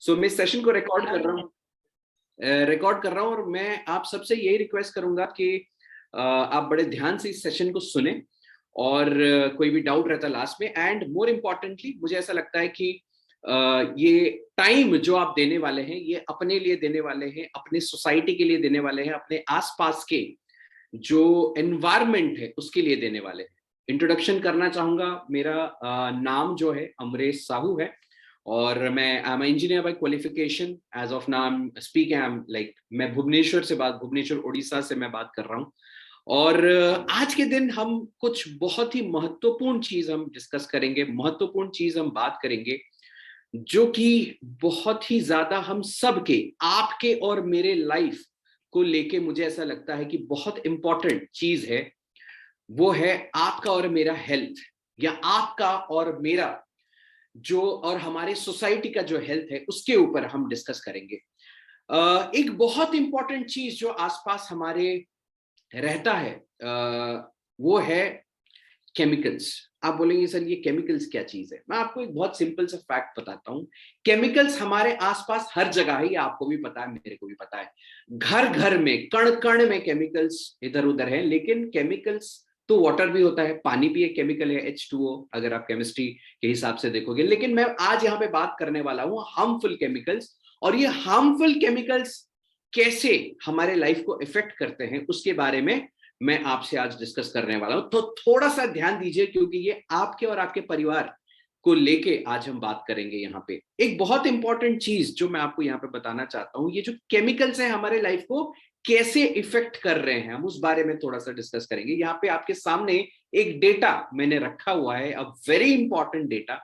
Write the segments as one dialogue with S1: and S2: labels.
S1: सो मैं सेशन को रिकॉर्ड कर रहा हूँ और मैं आप सबसे यही रिक्वेस्ट करूंगा कि आप बड़े ध्यान से इस सेशन को सुने और कोई भी डाउट रहता लास्ट में। एंड मोर इम्पॉर्टेंटली मुझे ऐसा लगता है कि ये टाइम जो आप देने वाले हैं ये अपने लिए देने वाले हैं, अपने सोसाइटी के लिए देने वाले हैं, अपने आसपास के जो एनवायरनमेंट है उसके लिए देने वाले हैं। इंट्रोडक्शन करना चाहूंगा, मेरा नाम जो है अमरेश साहू है और मैं I am engineer by qualification. As of now I am like मैं भुवनेश्वर उड़ीसा से मैं बात कर रहा हूँ। और आज के दिन हम कुछ बहुत ही महत्वपूर्ण चीज हम डिस्कस करेंगे, महत्वपूर्ण चीज हम बात करेंगे जो कि बहुत ही ज्यादा हम सबके, आपके और मेरे लाइफ को लेके मुझे ऐसा लगता है कि बहुत इंपॉर्टेंट चीज है। वो है आपका और मेरा हेल्थ, या आपका और मेरा जो और हमारे सोसाइटी का जो हेल्थ है उसके ऊपर हम डिस्कस करेंगे। एक बहुत इंपॉर्टेंट चीज जो आसपास हमारे रहता है वो है केमिकल्स। आप बोलेंगे सर ये केमिकल्स क्या चीज है? मैं आपको एक बहुत सिंपल सा फैक्ट बताता हूं। केमिकल्स हमारे आसपास हर जगह है, ये आपको भी पता है, मेरे को भी पता है। घर घर में, कण कण में केमिकल्स इधर उधर है। लेकिन केमिकल्स तो वाटर भी होता है, पानी भी एक केमिकल है, H2O, अगर आप केमिस्ट्री के हिसाब से देखोगे। लेकिन मैं आज यहाँ पे बात करने वाला हूँ हार्मफुल केमिकल्स। और ये हार्मफुल केमिकल्स कैसे हमारे लाइफ को इफेक्ट करते हैं उसके बारे में मैं आपसे आज डिस्कस करने वाला हूं। तो थोड़ा सा ध्यान दीजिए क्योंकि ये आपके और आपके परिवार को लेके आज हम बात करेंगे। यहाँ पे एक बहुत इंपॉर्टेंट चीज जो मैं आपको यहाँ पे बताना चाहता हूँ, ये जो केमिकल्स हैं हमारे लाइफ को कैसे इफेक्ट कर रहे हैं, हम उस बारे में थोड़ा सा डिस्कस करेंगे। यहाँ पे आपके सामने एक डेटा मैंने रखा हुआ है, a very important data,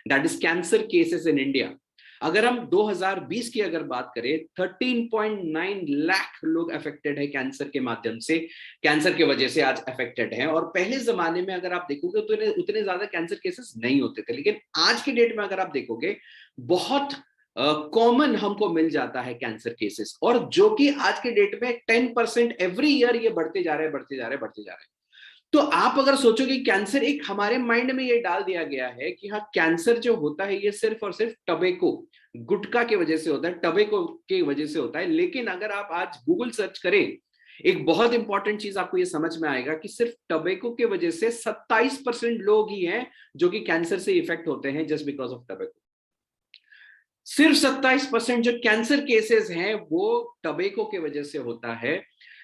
S1: that is cancer cases in India. अगर हम 2020 की अगर बात करें, 13.9 लाख लोग अफेक्टेड है कैंसर के माध्यम से, कैंसर की वजह से आज अफेक्टेड हैं। और पहले जमाने में अगर आप देखोगे तो उतने ज्यादा कैंसर केसेस नहीं होते थे। लेकिन आज के डेट में अगर आप देखोगे बहुत कॉमन हमको मिल जाता है कैंसर केसेस, और जो कि आज के डेट में 10% एवरी ईयर ये बढ़ते जा रहे हैं, बढ़ते जा रहे हैं, बढ़ते जा रहे हैं। तो आप अगर सोचोगे कैंसर, एक हमारे माइंड में ये डाल दिया गया है कि हाँ कैंसर जो होता है ये सिर्फ और सिर्फ टबेको, गुटखा की वजह से होता है, टबेको की वजह से होता है। लेकिन अगर आप आज गूगल सर्च करें, एक बहुत इंपॉर्टेंट चीज आपको ये समझ में आएगा कि सिर्फ टबेको की वजह से 27% लोग ही हैं जो कि कैंसर से इफेक्ट होते हैं, जस्ट बिकॉज ऑफ टबेको। सिर्फ 27% जो कैंसर केसेस हैं वो टबेको की वजह से होता है।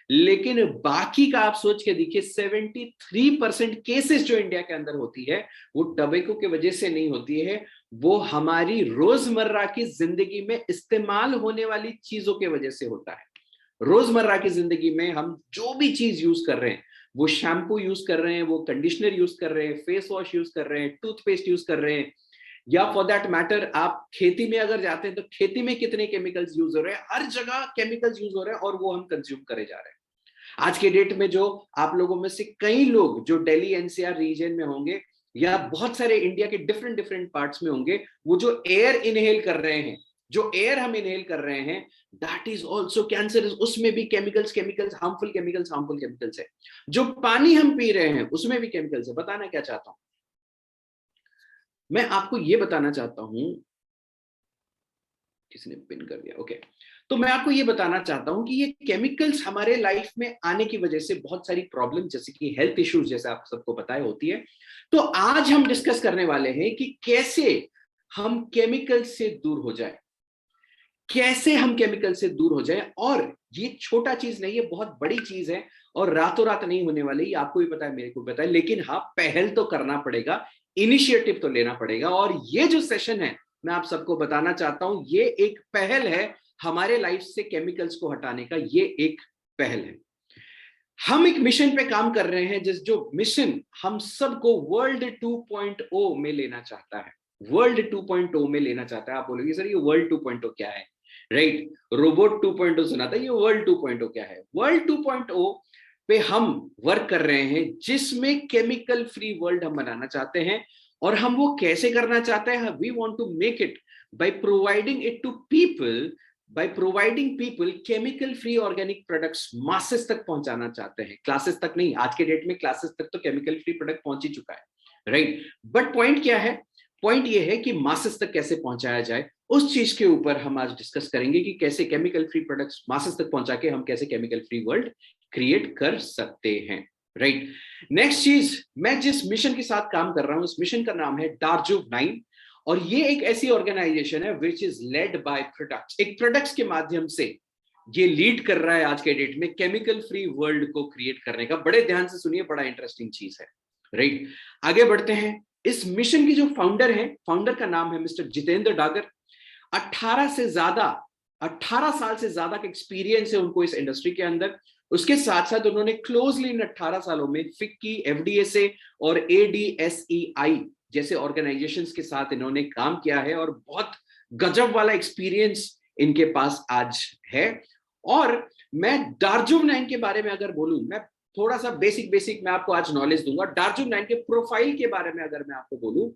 S1: लेकिन बाकी का आप सोच के देखिए, 73% केसेस जो इंडिया के अंदर होती है वो टबेको की वजह से नहीं होती है, वो हमारी रोजमर्रा की जिंदगी में इस्तेमाल होने वाली चीजों की वजह से होता है। रोजमर्रा की जिंदगी में हम जो भी चीज यूज कर रहे हैं, वो शैम्पू यूज कर रहे हैं, वो कंडीशनर यूज कर रहे हैं, फेस वॉश यूज कर रहे हैं, टूथपेस्ट यूज कर रहे हैं, या फॉर दैट मैटर आप खेती में अगर जाते हैं तो खेती में कितने केमिकल्स यूज हो रहे हैं, हर जगह केमिकल्स यूज हो रहे हैं और वो हम कंज्यूम करे जा रहे हैं। आज के डेट में जो आप लोगों में से कई लोग जो दिल्ली एनसीआर रीजन में होंगे या बहुत सारे इंडिया के डिफरेंट डिफरेंट पार्ट्स में होंगे, वो जो एयर इनहेल कर रहे हैं, जो एयर हम इनहेल कर रहे हैं, दैट इज ऑल्सो कैंसर। उसमें भी केमिकल्स हार्मफुल केमिकल्स है। जो पानी हम पी रहे हैं उसमें भी केमिकल्स है। बताना क्या चाहता हूं मैं आपको, ये बताना चाहता हूं, किसी ने पिन कर दिया, ओके। तो मैं आपको ये बताना चाहता हूं कि ये केमिकल्स हमारे लाइफ में आने की वजह से बहुत सारी प्रॉब्लम, जैसे कि हेल्थ इश्यूज, जैसे आप सबको पता है होती है। तो आज हम डिस्कस करने वाले हैं कि कैसे हम केमिकल से दूर हो जाए, कैसे हम केमिकल से दूर हो जाए। और ये छोटा चीज नहीं है, बहुत बड़ी चीज है और रातों रात नहीं होने वाली, आपको भी पता है, मेरे को भी पता है। लेकिन हाँ, पहल तो करना पड़ेगा, इनिशिएटिव तो लेना पड़ेगा। और ये जो सेशन है मैं आप सबको बताना चाहता हूं, ये एक पहल है हमारे लाइफ से केमिकल्स को हटाने का, ये एक पहल है। हम एक मिशन पे काम कर रहे हैं, जिस जो मिशन हम सबको वर्ल्ड 2.0 में लेना चाहता है, वर्ल्ड 2.0 में लेना चाहता है। आप बोलोगे सर ये वर्ल्ड 2.0 क्या है? राइट, रोबोट 2.0 सुना था, ये वर्ल्ड 2.0 क्या है? वर्ल्ड 2.0 पे हम वर्क कर रहे हैं, जिसमें केमिकल फ्री वर्ल्ड हम बनाना चाहते हैं। और हम वो कैसे करना चाहते हैं? We want to make it by providing it to people, by providing people chemical free organic products masses तक पहुंचाना चाहते हैं। क्लासेस तक नहीं, आज के डेट में क्लासेस तक तो केमिकल फ्री प्रोडक्ट पहुंच ही चुका है, राइट। बट पॉइंट क्या है? पॉइंट ये है कि मासेस तक कैसे पहुंचाया जाए उस चीज के ऊपर हम आज डिस्कस करेंगे कि कैसे केमिकल फ्री प्रोडक्ट्स मासेस तक पहुंचा के हम कैसे केमिकल फ्री वर्ल्ड क्रिएट कर सकते हैं, राइट। नेक्स्ट चीज, मैं जिस मिशन के साथ काम कर रहा हूं, इस मिशन का नाम है DARJUV9, और ये एक ऐसी ऑर्गेनाइजेशन है which is led by products. एक प्रोडक्ट्स के माध्यम से ये लीड कर रहा है आज के डेट में केमिकल फ्री वर्ल्ड को क्रिएट करने का। बड़े ध्यान से सुनिए, बड़ा इंटरेस्टिंग चीज है, राइट। आगे बढ़ते हैं। इस मिशन की जो फाउंडर है, फाउंडर का नाम है मिस्टर जितेंद्र डागर। 18 साल से ज्यादा का एक्सपीरियंस है उनको इस इंडस्ट्री के अंदर। उसके साथ साथ उन्होंने क्लोजली इन 18 सालों में फिक्की, FDSA और ADSEI जैसे ऑर्गेनाइजेशंस के साथ इन्होंने काम किया है, और बहुत गजब वाला एक्सपीरियंस इनके पास आज है। और मैं DARJUV9 के बारे में अगर बोलूं, मैं थोड़ा सा बेसिक मैं आपको आज नॉलेज दूंगा। DARJUV9 के प्रोफाइल के बारे में अगर मैं आपको बोलूं,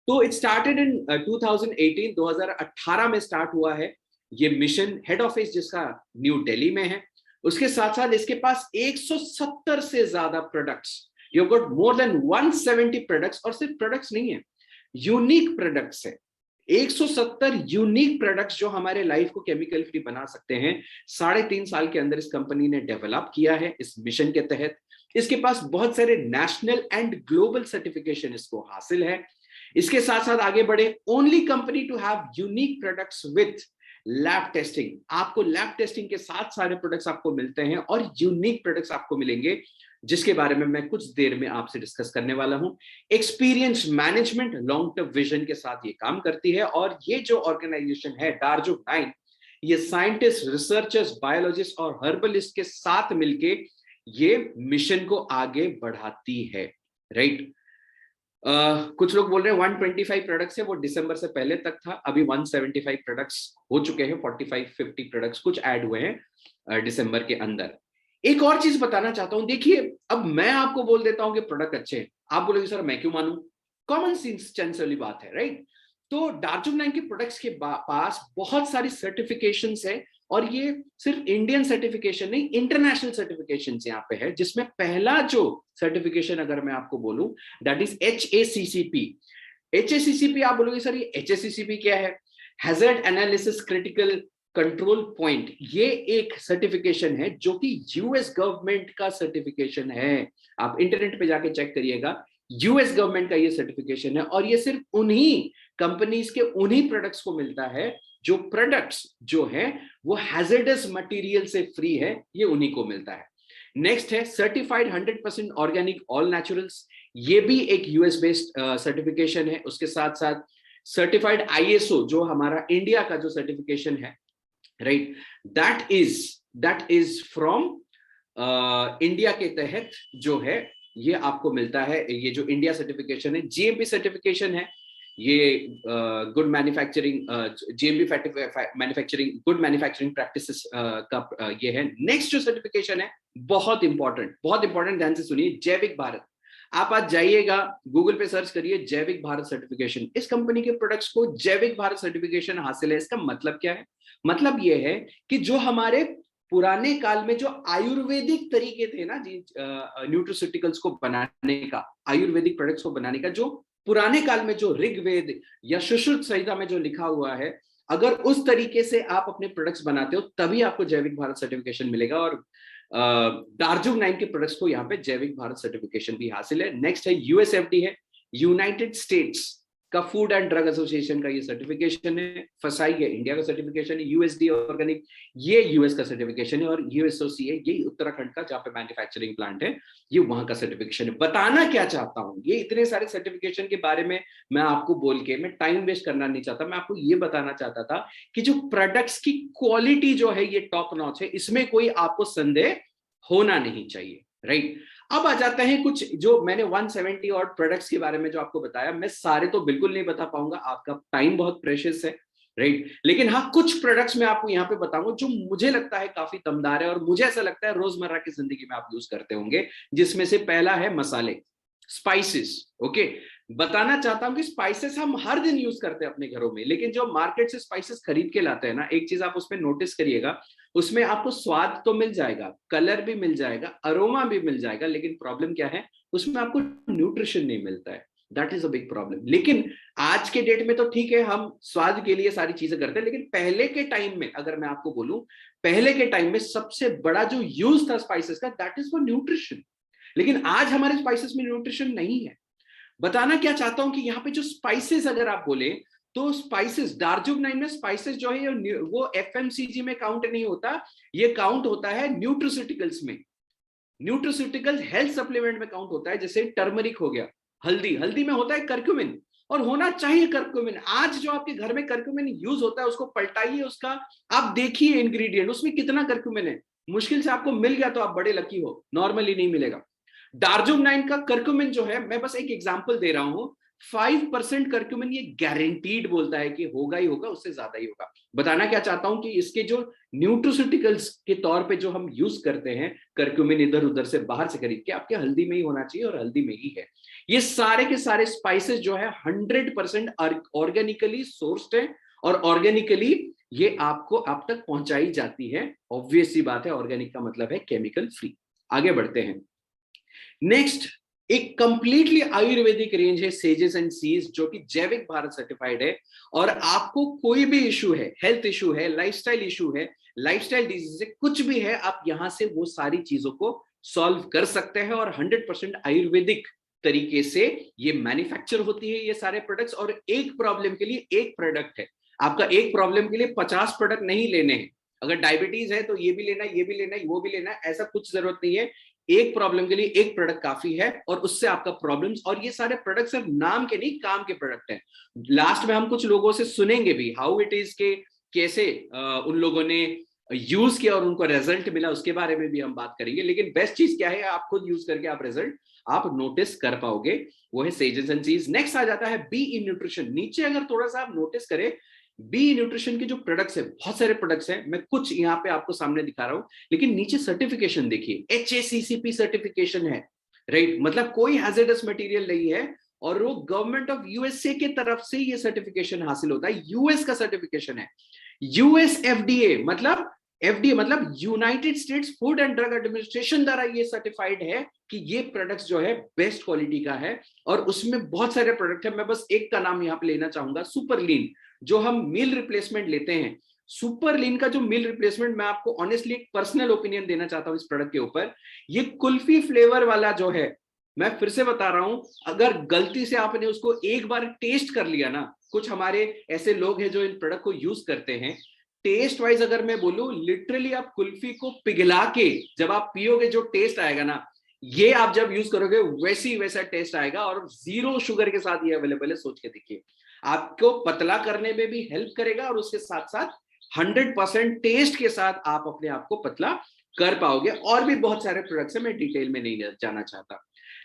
S1: तो इट स्टार्टेड इन 2018 में स्टार्ट हुआ है ये मिशन। हेड ऑफिस जिसका न्यू दिल्ली में है। उसके साथ साथ इसके पास 170 से ज्यादा products, you got more than 170 products, और सिर्फ प्रोडक्ट्स नहीं है, यूनिक प्रोडक्ट्स है। 170 यूनिक प्रोडक्ट्स जो हमारे लाइफ को केमिकल फ्री बना सकते हैं, 3.5 साल के अंदर इस कंपनी ने डेवलप किया है इस मिशन के तहत। इसके पास बहुत सारे नेशनल एंड ग्लोबल सर्टिफिकेशन इसको हासिल है। इसके साथ साथ आगे बढ़े, only company to have unique products with lab testing. आपको लैब टेस्टिंग के साथ सारे प्रोडक्ट्स आपको मिलते हैं और यूनिक प्रोडक्ट्स आपको मिलेंगे, जिसके बारे में मैं कुछ देर में आपसे डिस्कस करने वाला हूं। Experience management, long term vision के साथ ये काम करती है। और ये जो ऑर्गेनाइजेशन है DARJUV9, ये साइंटिस्ट, रिसर्चर्स, बायोलॉजिस्ट और हर्बलिस्ट के साथ मिलके ये मिशन को आगे बढ़ाती है, राइट। कुछ लोग बोल रहे हैं 125 प्रोडक्ट्स है, वो दिसंबर से पहले तक था। अभी 175 प्रोडक्ट्स हो चुके हैं, 45-50 प्रोडक्ट्स कुछ ऐड हुए हैं दिसंबर के अंदर। एक और चीज बताना चाहता हूं, देखिए अब मैं आपको बोल देता हूं कि प्रोडक्ट अच्छे हैं, आप बोलोगे सर मैं क्यों मानूं, कॉमन सेंस वाली बात है, राइट। तो DARJUV9 के प्रोडक्ट्स के पास बहुत सारी सर्टिफिकेशंस है, और ये सिर्फ इंडियन सर्टिफिकेशन नहीं, इंटरनेशनल सर्टिफिकेशन यहाँ पे है, जिसमें पहला जो सर्टिफिकेशन अगर मैं आपको बोलूं, दैट इज HACCP। HACCP आप बोलोगे सर ये HACCP क्या है? Hazard analysis critical control point. ये एक सर्टिफिकेशन है जो कि यूएस गवर्नमेंट का सर्टिफिकेशन है। आप इंटरनेट पे जाके चेक करिएगा, यूएस गवर्नमेंट का ये सर्टिफिकेशन है, और ये सिर्फ उन्हीं कंपनीज के उन्हीं प्रोडक्ट्स को मिलता है जो प्रोडक्ट्स जो है वो हैजर्डस मटेरियल से फ्री है, ये उन्हीं को मिलता है। नेक्स्ट है सर्टिफाइड 100% ऑर्गेनिक ऑल नेचुरल्स। ये भी एक यूएस बेस्ड सर्टिफिकेशन है। उसके साथ साथ सर्टिफाइड ISO जो हमारा इंडिया का जो सर्टिफिकेशन है, right, that is from India के तहत जो है ये आपको मिलता है। ये जो इंडिया सर्टिफिकेशन है, GMP सर्टिफिकेशन है, ये good manufacturing, GMP manufacturing, good manufacturing practices का ये है। नेक्स्ट जो सर्टिफिकेशन है बहुत इंपॉर्टेंट, ध्यान से सुनिए, जैविक भारत। आप आज जाइएगा गूगल पे सर्च करिए जैविक भारत सर्टिफिकेशन। इस कंपनी के प्रोडक्ट्स को जैविक भारत सर्टिफिकेशन हासिल है। इसका मतलब क्या है? मतलब ये है कि जो हमारे पुराने काल में जो आयुर्वेदिक तरीके थे ना जी, न्यूट्रोसिटिकल्स को बनाने का, आयुर्वेदिक प्रोडक्ट्स को बनाने का, जो पुराने काल में जो ऋग्वेद या सुश्रुत संहिता में जो लिखा हुआ है, अगर उस तरीके से आप अपने प्रोडक्ट्स बनाते हो तभी आपको जैविक भारत सर्टिफिकेशन मिलेगा। और DARJUV9 के प्रोडक्ट्स को यहाँ पे जैविक भारत सर्टिफिकेशन भी हासिल है। नेक्स्ट है USFD है, यूनाइटेड स्टेट्स का फूड एंड ड्रग एसोसिएशन का ये सर्टिफिकेशन है। FSSAI ये इंडिया का सर्टिफिकेशन है। USD ऑर्गेनिक ये यूएस का सर्टिफिकेशन है। और USOC है ये उत्तराखंड का, जहाँ पे मैन्युफैक्चरिंग प्लांट है, ये वहां का सर्टिफिकेशन है। बताना क्या चाहता हूँ, ये इतने सारे सर्टिफिकेशन के बारे में मैं आपको बोल के मैं टाइम वेस्ट करना नहीं चाहता। मैं आपको ये बताना चाहता था कि जो प्रोडक्ट्स की क्वालिटी जो है ये टॉप नॉच है, इसमें कोई आपको संदेह होना नहीं चाहिए, राइट। अब आ जाते हैं कुछ जो मैंने 170 और प्रोडक्ट्स के बारे में जो आपको बताया, मैं सारे तो बिल्कुल नहीं बता पाऊंगा, आपका टाइम बहुत प्रेशियस है, राइट। लेकिन हाँ, कुछ प्रोडक्ट्स मैं आपको यहाँ पे बताऊंगा जो मुझे लगता है काफी दमदार है और मुझे ऐसा लगता है रोजमर्रा की जिंदगी में आप यूज करते होंगे। जिसमें से पहला है मसाले, स्पाइसेस। ओके, बताना चाहता हूं कि स्पाइसेस हम हर दिन यूज करते हैं अपने घरों में, लेकिन जो मार्केट से स्पाइसेस खरीद के लाते हैं ना, एक चीज आप उसमें नोटिस करिएगा, उसमें आपको स्वाद तो मिल जाएगा, कलर भी मिल जाएगा, अरोमा भी मिल जाएगा, लेकिन प्रॉब्लम क्या है, उसमें आपको न्यूट्रिशन नहीं मिलता है। That is a big problem. लेकिन आज के डेट में तो ठीक है, हम स्वाद के लिए सारी चीजें करते हैं, लेकिन पहले के टाइम में अगर मैं आपको बोलूं, पहले के टाइम में सबसे बड़ा जो यूज था स्पाइसेस का, दैट इज फॉर न्यूट्रिशन। लेकिन आज हमारे स्पाइसेस में न्यूट्रिशन नहीं है। बताना क्या चाहता हूं कि यहाँ पे जो स्पाइसेस अगर आप बोले, तो स्पाइसेस, दार्जुक 9 में स्पाइसेस जो है वो एफएमसीजी में काउंट नहीं होता, ये काउंट होता है न्यूट्रोसिटिकल्स में। न्यूट्रोसिटिकल हेल्थ सप्लीमेंट में काउंट होता है। जैसे टर्मरिक हो गया, हल्दी, हल्दी में होता है करक्यूमिन, और होना चाहिए करक्यूमिन। आज जो आपके घर में करक्यूमिन यूज होता है, उसको पलटाइए, उसका आप देखिए इंग्रेडिएंट, उसमें कितना करक्यूमिन है। मुश्किल से आपको मिल गया तो आप बड़े लकी हो, नॉर्मली नहीं मिलेगा। दार्जुक 9 का करक्यूमिन जो है, मैं बस एक एग्जांपल दे रहा हूं, 5% करक्यूमिन ये गारंटीड बोलता है कि होगा ही होगा, उससे ज्यादा ही होगा। बताना क्या चाहता हूं कि इसके जो न्यूट्रोसिटिकल्स के तौर पे जो हम यूज करते हैं करक्यूमिन, इधर उधर से बाहर से खरीद के, आपके हल्दी में ही होना चाहिए और हल्दी में ही है। ये सारे के सारे स्पाइसेस जो है 100% ऑर्गेनिकली सोर्स्ड है, और ऑर्गेनिकली ये आपको आप तक पहुंचाई जाती है। ऑब्वियस सी बात है, ऑर्गेनिक का मतलब है केमिकल फ्री। आगे बढ़ते हैं। नेक्स्ट, एक कंप्लीटली आयुर्वेदिक रेंज है सेजेस एंड सीज, जो कि जैविक भारत सर्टिफाइड है। और आपको कोई भी इशू है, हेल्थ इशू है, लाइफस्टाइल इशू है, लाइफस्टाइल डिजीज है, कुछ भी है, आप यहां से वो सारी चीजों को सॉल्व कर सकते हैं। और 100% आयुर्वेदिक तरीके से ये मैन्युफैक्चर होती है ये सारे प्रोडक्ट्स। और एक प्रॉब्लम के लिए एक प्रोडक्ट है, आपका एक प्रॉब्लम के लिए 50 प्रोडक्ट नहीं लेने हैं। अगर डायबिटीज है तो ये भी लेना है, ये भी लेना है, वो भी लेना है, ऐसा कुछ जरूरत नहीं है। एक प्रॉब्लम के लिए एक प्रोडक्ट काफी है, और उससे आपका प्रॉब्लम्स, और ये सारे प्रोडक्ट सिर्फ नाम के नहीं, काम के प्रोडक्ट हैं। लास्ट में हम कुछ लोगों से सुनेंगे भी हाउ इट इज के कैसे उन लोगों ने यूज किया और उनको रिजल्ट मिला, उसके बारे में भी हम बात करेंगे। लेकिन बेस्ट चीज क्या है, आप खुद यूज करके आप रिजल्ट आप नोटिस कर पाओगे, वो है सेजेस एंड सीज। नेक्स्ट आ जाता है बी इन न्यूट्रिशन। नीचे अगर थोड़ा सा आप नोटिस करें, बी न्यूट्रिशन के जो प्रोडक्ट्स है, बहुत सारे प्रोडक्ट्स हैं, मैं कुछ यहाँ पे आपको सामने दिखा रहा हूं, लेकिन नीचे सर्टिफिकेशन देखिए, HACCP सर्टिफिकेशन है, राइट। मतलब कोई हैजर्डस मटेरियल नहीं है, और वो गवर्नमेंट ऑफ यूएसए के तरफ से ये सर्टिफिकेशन हासिल होता है, यूएस का सर्टिफिकेशन है। यूएस FDA मतलब, FDA मतलब United states food and drug administration द्वारा ये सर्टिफाइड है कि ये प्रोडक्ट्स जो है बेस्ट क्वालिटी का है। और उसमें बहुत सारे प्रोडक्ट है, मैं बस एक का नाम यहाँ पे लेना चाहूंगा, सुपर लीन, जो हम मील रिप्लेसमेंट लेते हैं। सुपर लीन का जो मील रिप्लेसमेंट, मैं आपको ऑनेस्टली एक पर्सनल ओपिनियन देना चाहता हूं इस प्रोडक्ट के ऊपर। ये कुल्फी फ्लेवर वाला जो है, मैं फिर से बता रहा हूं, अगर गलती से आपने उसको एक बार टेस्ट कर लिया ना, कुछ हमारे ऐसे लोग हैं जो इन प्रोडक्ट को यूज करते हैं, टेस्ट वाइज अगर मैं बोलूं, लिटरली आप कुल्फी को पिघला के जब आप पियोगे, जो टेस्ट आएगा ना, ये आप जब यूज करोगे वैसी वैसा टेस्ट आएगा। और 0 शुगर के साथ ये अवेलेबल है, सोच के देखिए, आपको पतला करने में भी हेल्प करेगा, और उसके साथ साथ 100% टेस्ट के साथ आप अपने आप को पतला कर पाओगे। और भी बहुत सारे प्रोडक्ट्स हैं, मैं डिटेल में नहीं जाना चाहता।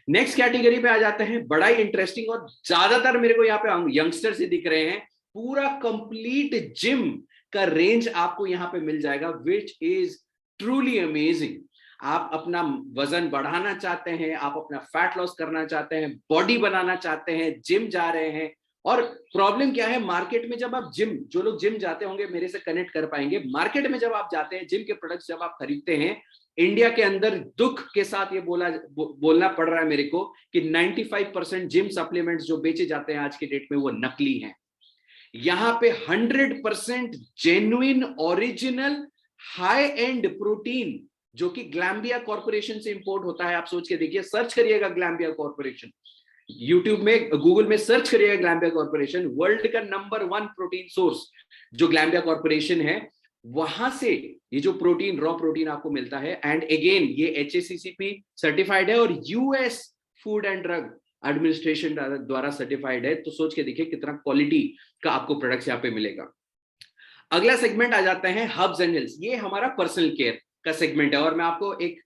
S1: नेक्स्ट कैटेगरी पे आ जाते हैं, बड़ा ही इंटरेस्टिंग, और ज्यादातर मेरे को यहाँ पे यंगस्टर्स ही दिख रहे हैं। पूरा कंप्लीट जिम का रेंज आपको यहाँ पे मिल जाएगा, विच इज ट्रूली अमेजिंग। आप अपना वजन बढ़ाना चाहते हैं, आप अपना फैट लॉस करना चाहते हैं, बॉडी बनाना चाहते हैं, जिम जा रहे हैं। और प्रॉब्लम क्या है, मार्केट में जब आप जिम, जो लोग जिम जाते होंगे मेरे से कनेक्ट कर पाएंगे, मार्केट में जब आप जाते हैं, जिम के प्रोडक्ट्स जब आप खरीदते हैं, इंडिया के अंदर दुख के साथ ये बोलना पड़ रहा है मेरे को कि 95% जिम सप्लीमेंट्स जो बेचे जाते हैं आज के डेट में, वो नकली हैं। यहां पे 100% genuine original high and protein, जो कि ग्लैम्बिया कॉर्पोरेशन से इंपोर्ट होता है। आप सोच के देखिए, सर्च करिएगा ग्लैम्बिया कॉर्पोरेशन, यूट्यूब में, गूगल में सर्च करिएगा ग्लैम्बिया कॉर्पोरेशन, वर्ल्ड का नंबर 1 प्रोटीन सोर्स जो ग्लैम्बिया कॉर्पोरेशन है, वहां से ये जो प्रोटीन, रॉ प्रोटीन आपको मिलता है। एंड अगेन ये HACCP सर्टिफाइड है, और US food and drug administration द्वारा सर्टिफाइड है। तो सोच के देखिए कितना क्वालिटी का आपको प्रोडक्ट्स यहाँ पे मिलेगा। अगला सेगमेंट आ जाता है हर्ब्स एंड हिल्स। ये हमारा पर्सनल केयर का सेगमेंट है, और मैं आपको एक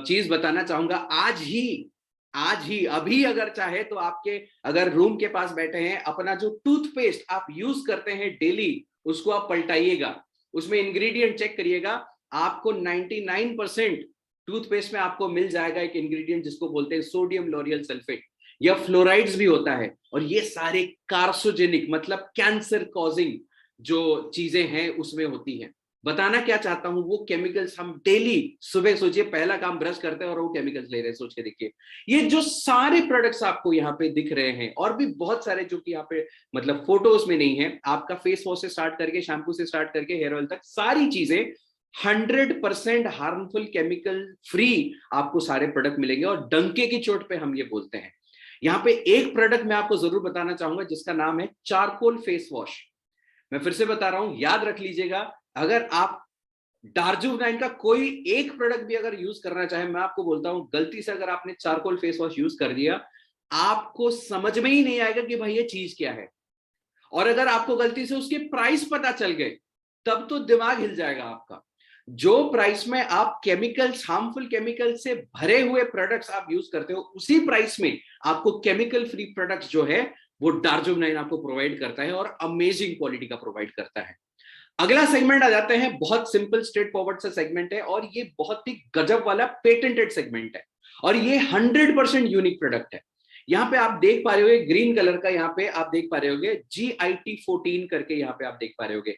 S1: चीज बताना चाहूंगा, आज ही अभी अगर चाहे तो आपके अगर रूम के पास बैठे हैं, अपना जो टूथपेस्ट आप यूज करते हैं डेली, उसको आप पलटाइएगा, उसमें इंग्रेडिएंट चेक करिएगा। आपको 99% टूथपेस्ट में आपको मिल जाएगा एक इंग्रेडिएंट जिसको बोलते हैं सोडियम लॉरियल सल्फेट, या फ्लोराइड्स भी होता है। और ये सारे कार्सोजेनिक मतलब कैंसर कॉजिंग जो चीजें हैं उसमें होती हैं। बताना क्या चाहता हूं, वो केमिकल्स हम डेली सुबह, सोचिए पहला काम ब्रश करते हैं और वो केमिकल्स ले रहे हैं, सोच के देखिए। ये जो सारे प्रोडक्ट्स आपको यहाँ पे दिख रहे हैं, और भी बहुत सारे जो कि यहाँ पे मतलब फोटोज में नहीं है, आपका फेस वॉश से स्टार्ट करके, शैम्पू से स्टार्ट करके हेयर ऑयल तक, सारी चीजें 100% हार्मफुल केमिकल फ्री आपको सारे प्रोडक्ट मिलेंगे। और डंके की चोट पे हम ये बोलते हैं। यहाँ पे एक प्रोडक्ट मैं आपको जरूर बताना चाहूंगा जिसका नाम है चारकोल फेस वॉश। मैं फिर से बता रहा हूं, याद रख लीजिएगा, अगर आप डार्जुवनाइन का कोई एक प्रोडक्ट भी अगर यूज करना चाहे, मैं आपको बोलता हूं गलती से अगर आपने चारकोल फेस वॉश यूज कर दिया, आपको समझ में ही नहीं आएगा कि भाई ये चीज क्या है। और अगर आपको गलती से उसके प्राइस पता चल गए, तब तो दिमाग हिल जाएगा आपका। जो प्राइस में आप केमिकल्स, हार्मफुल केमिकल से भरे हुए प्रोडक्ट्स आप यूज करते हो, उसी प्राइस में आपको केमिकल फ्री प्रोडक्ट्स जो है वो डार्जुवनाइन आपको प्रोवाइड करता है, और अमेजिंग क्वालिटी का प्रोवाइड करता है। अगला सेगमेंट आ जाते हैं, बहुत सिंपल स्ट्रेट फॉरवर्ड सा सेगमेंट है, और ये बहुत ही गजब वाला पेटेंटेड सेगमेंट है, और ये 100% यूनिक प्रोडक्ट है। यहाँ पे आप देख पा रहे होगे ग्रीन कलर का, यहाँ पे आप देख पा रहे होगे GIT14 करके, यहाँ पे आप देख पा रहे होगे।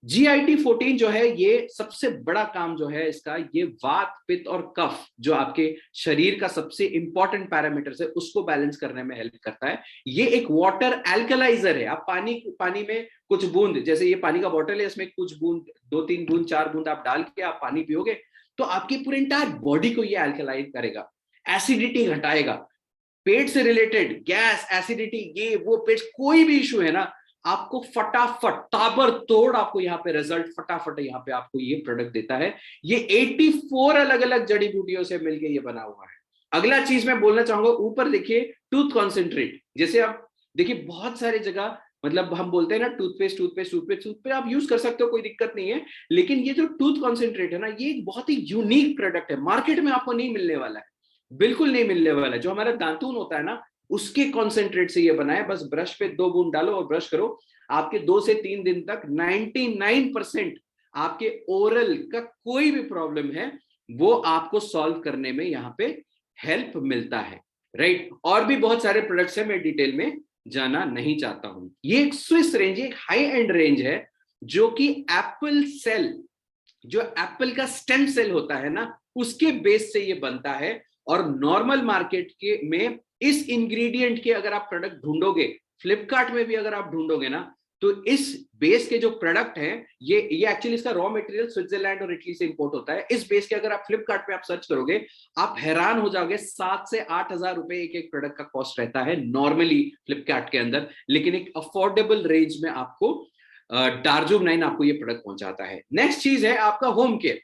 S1: GIT14 जो है, ये सबसे बड़ा काम जो है इसका, ये वात, पित्त और कफ, जो आपके शरीर का सबसे इंपॉर्टेंट पैरामीटर्स है, उसको बैलेंस करने में हेल्प करता है। ये एक वाटर एल्कलाइजर है। आप पानी में कुछ बूंद, जैसे ये पानी का बॉटल है, इसमें कुछ बूंद, 2-3 बूंद, 4 बूंद आप डाल के आप पानी पियोगे, तो आपकी पूरी इंटायर बॉडी को ये एल्कलाइज करेगा, एसिडिटी घटाएगा। पेट से रिलेटेड गैस, एसिडिटी, ये वो, पेट कोई भी इशू है ना, आपको फटाफट ताबड़तोड़ आपको यहाँ पे रिजल्ट फटाफट यहाँ पे आपको ये प्रोडक्ट देता है। ये 84 अलग अलग जड़ी बूटियों से मिलके ये बना हुआ है। अगला चीज मैं बोलना चाहूंगा, ऊपर देखिए टूथ कॉन्सेंट्रेट। जैसे आप देखिए बहुत सारी जगह, मतलब हम बोलते हैं ना टूथपेस्ट टूथपेस्ट टूथपेस्ट, टूथपेस्ट आप यूज कर सकते हो, कोई दिक्कत नहीं है, लेकिन ये जो टूथ कॉन्सेंट्रेट है ना, ये एक बहुत ही यूनिक प्रोडक्ट है, मार्केट में आपको नहीं मिलने वाला है, बिल्कुल नहीं मिलने वाला है। जो हमारा दातून होता है ना, उसके कॉन्सेंट्रेट से ये बना है। बस ब्रश पे 2 बूंद डालो और ब्रश करो, आपके 2 से 3 दिन तक 99% आपके ओरल का कोई भी प्रॉब्लम है वो आपको सॉल्व करने में यहाँ पे हेल्प मिलता है, राइट। और भी बहुत सारे प्रोडक्ट्स हैं, मैं डिटेल में जाना नहीं चाहता हूं। ये एक स्विस रेंज, एक हाई एंड रेंज है, जो कि एप्पल सेल, जो एप्पल का स्टेम सेल होता है ना, उसके बेस से ये बनता है। और नॉर्मल मार्केट के में इस इंग्रेडिएंट के अगर आप प्रोडक्ट ढूंढोगे, फ्लिपकार्ट में भी अगर आप ढूंढोगे ना, तो इस बेस के जो प्रोडक्ट हैं, ये एक्चुअली इसका रॉ मटेरियल स्विट्जरलैंड और इटली से इंपोर्ट होता है। इस बेस के अगर आप फ्लिपकार्ट पे आप सर्च करोगे, आप हैरान हो जाओगे, 7 से 8 हजार रुपए एक एक प्रोडक्ट का कॉस्ट रहता है नॉर्मली फ्लिपकार्ट के अंदर, लेकिन एक अफोर्डेबल रेंज में आपको डार्जुवनाइन आपको ये प्रोडक्ट पहुंचाता है। नेक्स्ट चीज है आपका होम केयर।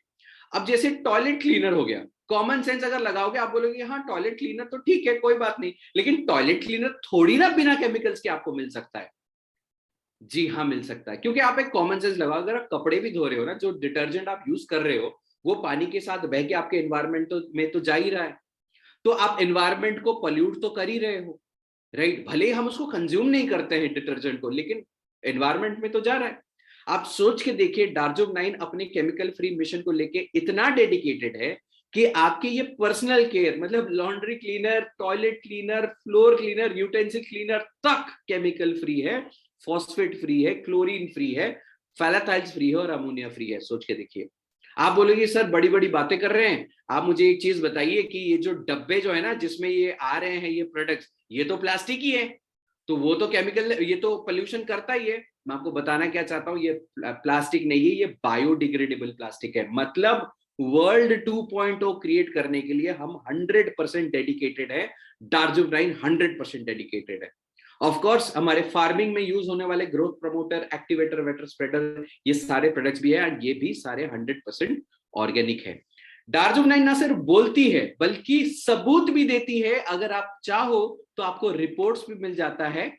S1: अब जैसे टॉयलेट क्लीनर हो गया, कॉमन सेंस अगर लगाओगे, आप बोलोगे हाँ टॉयलेट क्लीनर तो ठीक है, कोई बात नहीं, लेकिन टॉयलेट क्लीनर थोड़ी ना बिना केमिकल्स के आपको मिल सकता है। जी हाँ, मिल सकता है, क्योंकि आप एक कॉमन सेंस लगाओ, अगर आप कपड़े भी धो रहे हो ना, जो डिटर्जेंट आप यूज कर रहे हो, वो पानी के साथ बह के आपके एनवायरमेंट में तो जा ही रहा है, तो आप एनवायरमेंट को पॉल्यूट तो कर ही रहे हो, राइट। भले ही हम उसको कंज्यूम नहीं करते हैं डिटर्जेंट को, लेकिन एनवायरमेंट में तो जा रहा है। आप सोच के देखिए, डार्जुवनाइन अपने केमिकल फ्री मिशन को लेके इतना डेडिकेटेड है कि आपके ये पर्सनल केयर, मतलब laundry cleaner, toilet cleaner, floor cleaner, utensil cleaner तक केमिकल फ्री है, फॉस्फेट फ्री है, क्लोरीन फ्री है, फैलाथाइल्स फ्री है और अमोनिया फ्री है। सोच के देखिए। आप बोलोगे सर बड़ी बड़ी बातें कर रहे हैं, आप मुझे एक चीज बताइए कि ये जो डब्बे जो है ना जिसमें ये आ रहे हैं ये प्रोडक्ट्स, ये तो प्लास्टिक ही है, तो वो तो केमिकल, ये तो पोल्यूशन करता ही है। मैं आपको बताना क्या चाहता हूँ, ये प्लास्टिक नहीं है, ये बायोडिग्रेडेबल प्लास्टिक है। मतलब वर्ल्ड 2.0 क्रिएट करने के लिए हम 100% डेडिकेटेड है, डार्जुवनाइन 100% डेडिकेटेड है। ऑफ कोर्स हमारे फार्मिंग में यूज होने वाले growth promoter, activator, waiter spreader, ये सारे प्रोडक्ट्स भी है, ये भी सारे 100% ऑर्गेनिक है। डार्जुवनाइन ना सिर्फ बोलती है बल्कि सबूत भी देती है। अगर आप चाहो तो आपको रिपोर्ट्स भी मिल जाता है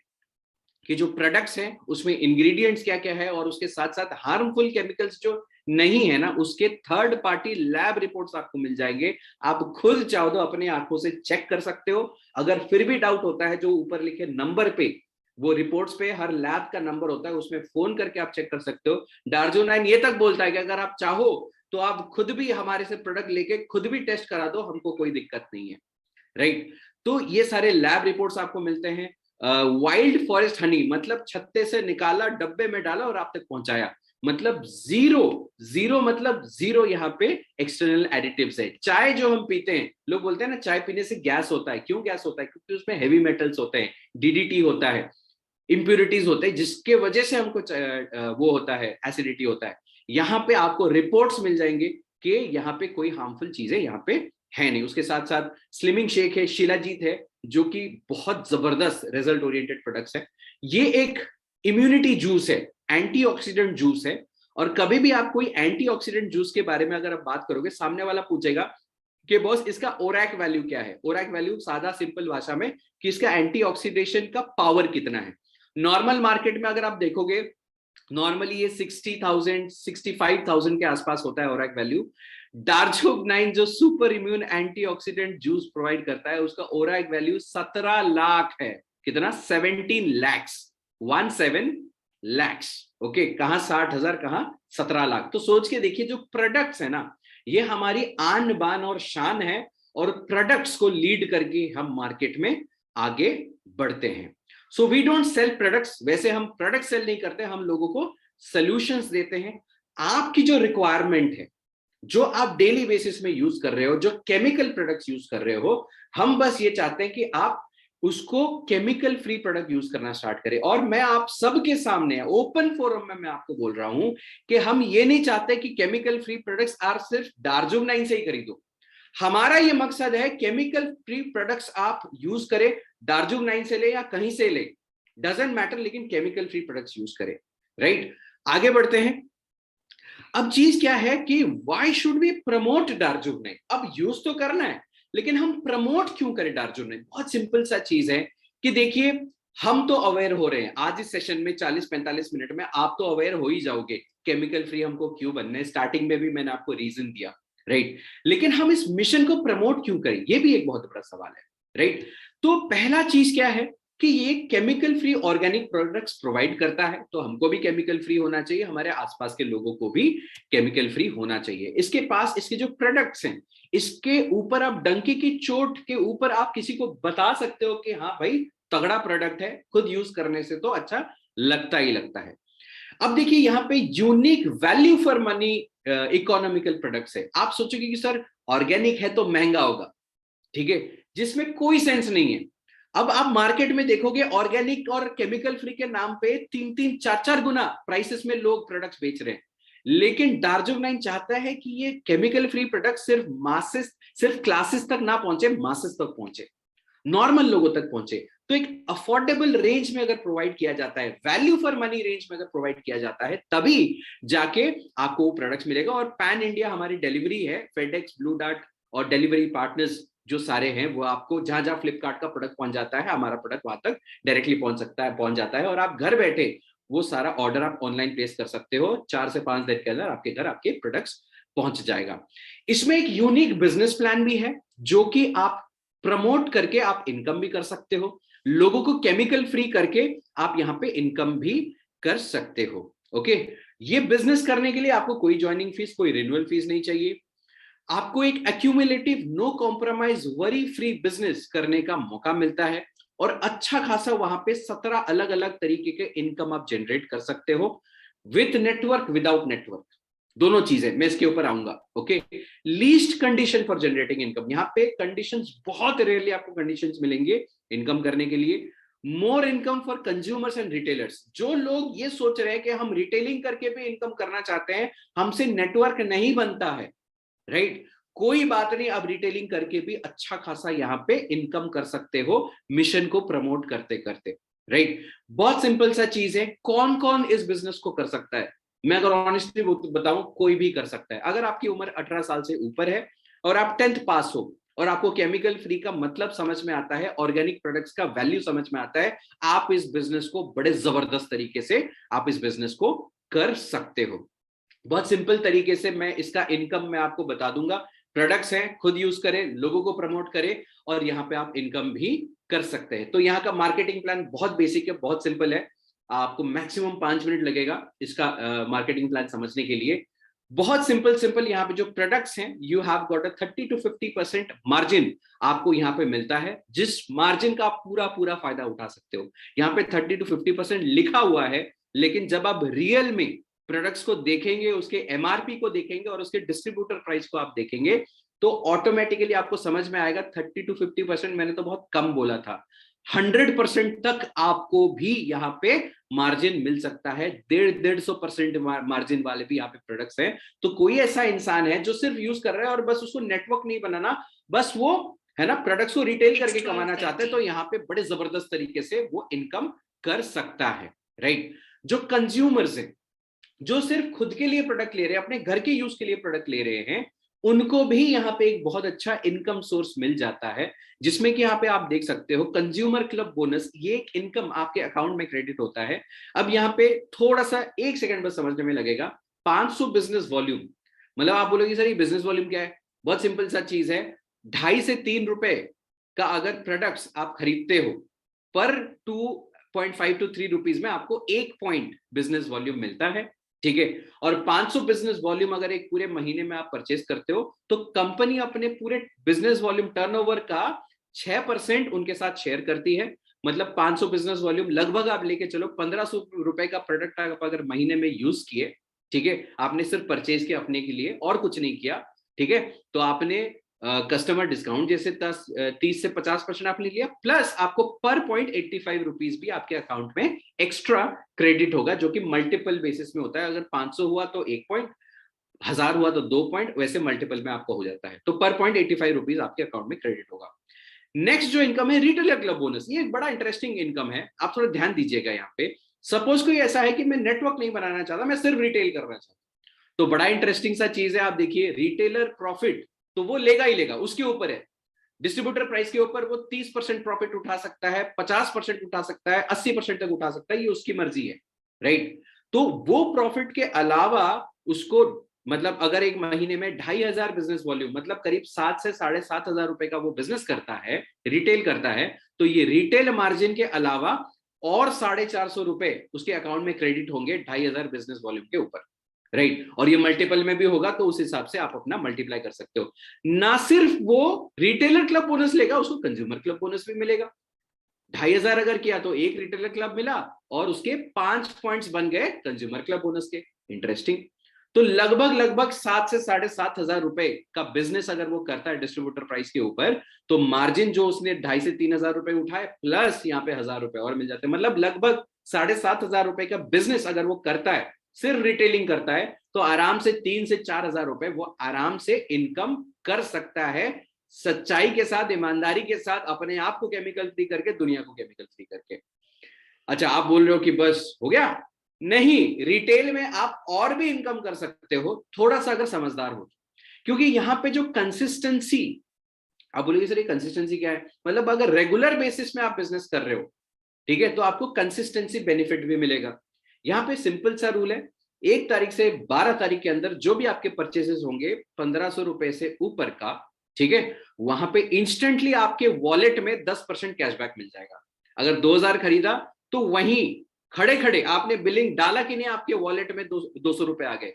S1: कि जो प्रोडक्ट्स हैं उसमें इंग्रेडिएंट्स क्या क्या है, और उसके साथ साथ हार्मफुल केमिकल्स जो नहीं है ना, उसके थर्ड पार्टी लैब रिपोर्ट्स आपको मिल जाएंगे। आप खुद चाहो तो अपनी आंखों से चेक कर सकते हो। अगर फिर भी डाउट होता है, जो ऊपर लिखे नंबर पे, वो रिपोर्ट्स पे हर लैब का नंबर होता है, उसमें फोन करके आप चेक कर सकते हो। डार्जुवनाइन ये तक बोलता है कि अगर आप चाहो तो आप खुद भी हमारे से प्रोडक्ट लेके खुद भी टेस्ट करा दो, हमको कोई दिक्कत नहीं है, राइट। तो ये सारे लैब रिपोर्ट्स आपको मिलते हैं। वाइल्ड फॉरेस्ट हनी, मतलब छत्ते से निकाला, डब्बे में डाला और आप तक पहुंचाया। मतलब जीरो, जीरो मतलब जीरो यहाँ पे एक्सटर्नल एडिटिव्स है। चाय जो हम पीते हैं, लोग बोलते हैं ना चाय पीने से गैस होता है, क्यों गैस होता है? क्योंकि उसमें हेवी मेटल्स होते हैं, डीडीटी होता है, इंप्योरिटीज होते हैं, जिसके वजह से हमको वो होता है, एसिडिटी होता है। यहाँ पे आपको रिपोर्ट्स मिल जाएंगे कि यहाँ पे कोई हार्मफुल चीजें यहाँ पे है नहीं। उसके साथ साथ स्लिमिंग शेक है, शिलाजीत है, जो कि बहुत जबरदस्त रिजल्ट ओरिएंटेड प्रोडक्ट्स है। ये एक इम्यूनिटी जूस है, एंटीऑक्सीडेंट जूस है। और कभी भी आप कोई एंटीऑक्सीडेंट जूस के बारे में अगर आप बात करोगे, सामने वाला पूछेगा कि बॉस इसका ओरैक वैल्यू क्या है। ओरैक वैल्यू सादा सिंपल भाषा में कि इसका एंटीऑक्सीडेशन का पावर कितना है। नॉर्मल मार्केट में अगर आप देखोगे, नॉर्मली ये 60,000 65,000 के आसपास होता है ओरैक वैल्यू। डार्जोग्नाइन जो super immune antioxidant juice provide करता है, उसका ओरैक वैल्यू 17 लाख है। कितना? 17 लैक्स, 17 लैक्स। ओके, कहां 60,000, कहां 17 लाख। तो सोच के देखिए, जो प्रोडक्ट्स है ना, ये हमारी आन बान और शान है, और प्रोडक्ट्स को लीड करके हम मार्केट में आगे बढ़ते हैं। So we don't sell products, वैसे हम प्रोडक्ट सेल नहीं करते, हम लोगों को सॉल्यूशंस देते हैं। आपकी जो रिक्वायरमेंट है, जो आप डेली बेसिस में यूज कर रहे हो, जो केमिकल प्रोडक्ट्स यूज कर रहे हो, हम बस ये चाहते हैं कि आप उसको केमिकल फ्री प्रोडक्ट यूज करना स्टार्ट करें। और मैं आप सबके सामने ओपन फोरम में मैं आपको बोल रहा हूं कि हम ये नहीं चाहते कि केमिकल फ्री प्रोडक्ट्स आर सिर्फ डार्जोग्नाइन से ही खरीदो। हमारा ये मकसद है केमिकल फ्री प्रोडक्ट्स आप यूज करें, डार्जोग्नाइन से ले या कहीं से ले, डजंट मैटर, लेकिन केमिकल फ्री प्रोडक्ट्स यूज करें। राइट, आगे बढ़ते हैं। अब चीज क्या है कि व्हाई शुड वी प्रमोट डार्जोग्नाइन? अब यूज तो करना है, लेकिन हम प्रमोट क्यों करें डार्जोग्नाइन? बहुत सिंपल सा चीज है कि देखिए, हम तो अवेयर हो रहे हैं आज इस सेशन में 40-45 मिनट में, आप तो अवेयर हो ही जाओगे केमिकल फ्री हमको क्यों बनना है। स्टार्टिंग में भी मैंने आपको रीजन दिया, राइट। लेकिन हम इस मिशन को प्रमोट क्यों करें, ये भी एक बहुत बड़ा सवाल है, राइट। तो पहला चीज क्या है कि ये chemical free organic products provide करता है, तो हमको भी केमिकल फ्री होना चाहिए, हमारे आसपास के लोगों को भी केमिकल फ्री होना चाहिए। इसके पास इसके जो प्रोडक्ट्स हैं, इसके ऊपर आप डंकी की चोट के ऊपर आप किसी को बता सकते हो कि हाँ भाई तगड़ा प्रोडक्ट है, खुद यूज करने से तो अच्छा लगता ही लगता है। अब देखिए, यहाँ पे unique value for money economical products है। आप सोचोगे कि सर ऑर्गेनिक है तो महंगा होगा, ठीक है, जिसमें कोई सेंस नहीं है। अब आप मार्केट में देखोगे, ऑर्गेनिक और केमिकल फ्री के नाम पे 3-3, 4-4 गुना प्राइसेस में लोग प्रोडक्ट्स बेच रहे हैं। लेकिन डार्जोग्नाइन चाहता है कि ये केमिकल फ्री प्रोडक्ट सिर्फ मासेस, सिर्फ क्लासेस तक ना पहुंचे, मासेस तक पहुंचे, नॉर्मल लोगों तक पहुंचे। तो एक अफोर्डेबल रेंज में अगर प्रोवाइड किया जाता है, वैल्यू फॉर मनी रेंज में अगर प्रोवाइड किया जाता है, तभी जाके आपको वो प्रोडक्ट्स मिलेगा। और पैन इंडिया हमारी डिलीवरी है, फेडेक्स, ब्लू डार्ट और डिलीवरी पार्टनर्स जो सारे हैं, वो आपको जहां जहां फ्लिपकार्ट का प्रोडक्ट पहुंच जाता है, हमारा प्रोडक्ट वहां तक डायरेक्टली पहुंच जाता है। और आप घर बैठे वो सारा ऑर्डर आप ऑनलाइन प्लेस कर सकते हो, 4 से 5 दिन के अंदर आपके घर आपके प्रोडक्ट्स पहुंच जाएगा। इसमें एक यूनिक बिजनेस प्लान भी है, जो कि आप प्रमोट करके आप इनकम भी कर सकते हो, लोगों को केमिकल फ्री करके आप यहां पे इनकम भी कर सकते हो। ओके, ये बिजनेस करने के लिए आपको कोई ज्वाइनिंग फीस, कोई रिन्यूअल फीस नहीं चाहिए। आपको एक accumulative, no compromise, worry free business करने का मौका मिलता है, और अच्छा खासा वहां पे 17 अलग अलग तरीके के इनकम आप जनरेट कर सकते हो, विथ नेटवर्क, विदाउट नेटवर्क, दोनों चीजें। मैं इसके ऊपर आऊंगा। Okay, least condition for generating income, यहाँ पे कंडीशंस बहुत रेयरली आपको कंडीशंस मिलेंगे इनकम करने के लिए। More income for consumers and retailers, जो लोग ये सोच रहे हैं कि हम रिटेलिंग करके भी इनकम करना चाहते हैं, हमसे नेटवर्क नहीं बनता है, राइट, कोई बात नहीं, अब रिटेलिंग करके भी अच्छा खासा यहां पे इनकम कर सकते हो, मिशन को प्रमोट करते करते, राइट। बहुत सिंपल सा चीज है। कौन कौन इस बिजनेस को कर सकता है? मैं अगर ऑनेस्टली बताऊं, कोई भी कर सकता है। अगर आपकी उम्र 18 साल से ऊपर है और आप 10th पास हो और आपको केमिकल फ्री का मतलब समझ में आता है, ऑर्गेनिक प्रोडक्ट्स का वैल्यू समझ में आता है, आप इस बिजनेस को बड़े जबरदस्त तरीके से आप इस बिजनेस को कर सकते हो। बहुत सिंपल तरीके से मैं इसका इनकम मैं आपको बता दूंगा। प्रोडक्ट्स हैं, खुद यूज करें, लोगों को प्रमोट करें, और यहाँ पे आप इनकम भी कर सकते हैं। तो यहाँ का मार्केटिंग प्लान बहुत बेसिक है, बहुत सिंपल है। आपको मैक्सिमम 5 मिनट लगेगा इसका मार्केटिंग प्लान समझने के लिए। बहुत सिंपल यहाँ पे जो प्रोडक्ट्स हैं, you have got a 30 to 50% margin आपको यहाँ पे मिलता है, जिस मार्जिन का आप पूरा पूरा फायदा उठा सकते हो। यहाँ पे 30 to 50% लिखा हुआ है, लेकिन जब आप रियल में प्रोडक्ट्स को देखेंगे, उसके एमआरपी को देखेंगे और उसके डिस्ट्रीब्यूटर प्राइस को आप देखेंगे, तो ऑटोमेटिकली आपको समझ में आएगा 30-50%, मैंने तो बहुत कम बोला था, 100% तक आपको भी यहाँ पे मार्जिन मिल सकता है। 150-150% मार्जिन वाले भी यहाँ पे प्रोडक्ट्स हैं। तो कोई ऐसा इंसान है जो सिर्फ यूज कर रहा है और बस उसको नेटवर्क नहीं बनाना, बस वो है ना प्रोडक्ट्स को रिटेल करके कमाना चाहते हैं, तो यहाँ पे बड़े जबरदस्त तरीके से वो इनकम कर सकता है, राइट। जो कंज्यूमर्स हैं, जो सिर्फ खुद के लिए प्रोडक्ट ले रहे हैं, अपने घर के यूज के लिए प्रोडक्ट ले रहे हैं, उनको भी यहाँ पे एक बहुत अच्छा इनकम सोर्स मिल जाता है, जिसमें कि यहाँ पे आप देख सकते हो कंज्यूमर क्लब बोनस, ये एक इनकम आपके अकाउंट में क्रेडिट होता है। अब यहाँ पे थोड़ा सा 1 सेकंड बस समझने में लगेगा। 500 बिजनेस वॉल्यूम, मतलब आप बोलोगे सर ये बिजनेस वॉल्यूम क्या है? बहुत सिंपल सा चीज है, 2.5 से 3 रुपए का अगर प्रोडक्ट्स आप खरीदते हो, पर 2.5 to 3 रुपीज में आपको 1 पॉइंट बिजनेस वॉल्यूम मिलता है, ठीक है। और 500 बिजनेस वॉल्यूम अगर एक पूरे महीने में आप परचेस करते हो, तो कंपनी अपने पूरे बिजनेस वॉल्यूम टर्नओवर का 6% उनके साथ शेयर करती है। मतलब 500 बिजनेस वॉल्यूम लगभग आप लेके चलो 1500 रुपए का प्रोडक्ट आप अगर महीने में यूज किए, ठीक है, आपने सिर्फ परचेज किया अपने के लिए और कुछ नहीं किया, ठीक है, तो आपने कस्टमर डिस्काउंट जैसे 30 से 50% आपने लिया, प्लस आपको पर पॉइंट 85 रुपीज भी आपके अकाउंट में एक्स्ट्रा क्रेडिट होगा, जो कि मल्टीपल बेसिस में होता है। अगर 500 हुआ तो 1 पॉइंट, 1000 हुआ तो 2 पॉइंट, वैसे मल्टीपल में आपको हो जाता है। तो पर पॉइंट 85 रुपीज आपके अकाउंट में क्रेडिट होगा। नेक्स्ट जो इनकम है रिटेलर क्लब बोनस, ये एक बड़ा इंटरेस्टिंग इनकम है, आप थोड़ा ध्यान दीजिएगा यहाँ पे। सपोज कोई ऐसा है कि मैं नेटवर्क नहीं बनाना चाहता, मैं सिर्फ रिटेल करना चाहता, तो बड़ा इंटरेस्टिंग सा चीज है। आप देखिए रिटेलर प्रॉफिट तो वो लेगा ही लेगा, उसके ऊपर है, डिस्ट्रीब्यूटर प्राइस के ऊपर वो 30% प्रॉफिट उठा सकता है, 50% उठा सकता है, 80% तक उठा सकता है, ये उसकी मर्जी है, राइट। तो वो प्रॉफिट के अलावा उसको, मतलब अगर एक महीने में 2500 बिजनेस वॉल्यूम, मतलब करीब 7 से 7,500 रुपए का वो बिजनेस करता है, रिटेल करता है, तो ये रिटेल मार्जिन के अलावा और 450 रुपए उसके अकाउंट में क्रेडिट होंगे 2500 बिजनेस वॉल्यूम के ऊपर, राइट। और ये मल्टीपल में भी होगा, तो उस हिसाब से आप अपना मल्टीप्लाई कर सकते हो। ना सिर्फ वो रिटेलर क्लब बोनस लेगा, उसको कंज्यूमर क्लब बोनस भी मिलेगा। 2500 अगर किया तो एक रिटेलर क्लब मिला और उसके 5 पॉइंट्स बन गए कंज्यूमर क्लब बोनस के। इंटरेस्टिंग। तो लगभग लगभग 7 से 7,500 रुपए का बिजनेस अगर वो करता है डिस्ट्रीब्यूटर प्राइस के ऊपर, तो मार्जिन जो उसने 2,500 से 3,000 रुपए उठाए, प्लस यहाँ पे 1,000 रुपए और मिल जाते हैं, मतलब लगभग 7,500 रुपए का बिजनेस अगर वो करता है, सिर्फ रिटेलिंग करता है, तो आराम से 3 से 4,000 रुपए वो आराम से इनकम कर सकता है, सच्चाई के साथ, ईमानदारी के साथ, अपने आप को केमिकल फ्री करके, दुनिया को केमिकल फ्री करके। अच्छा, आप बोल रहे हो कि बस हो गया? नहीं, रिटेल में आप और भी इनकम कर सकते हो, थोड़ा सा अगर समझदार हो, क्योंकि यहां पे जो कंसिस्टेंसी, आप बोलोगे सर ये कंसिस्टेंसी क्या है? मतलब अगर रेगुलर बेसिस में आप बिजनेस कर रहे हो, ठीक है, तो आपको कंसिस्टेंसी बेनिफिट भी मिलेगा। यहाँ पे सिंपल सा रूल है, 1 तारीख से 12 तारीख के अंदर जो भी आपके परचेसेस होंगे 1500 रुपए से ऊपर का, ठीक है, वहां पे इंस्टेंटली आपके वॉलेट में 10% कैशबैक मिल जाएगा। अगर 2000 खरीदा तो वहीं खड़े खड़े आपने बिलिंग डाला कि नहीं, आपके वॉलेट में 200 रुपए आ गए,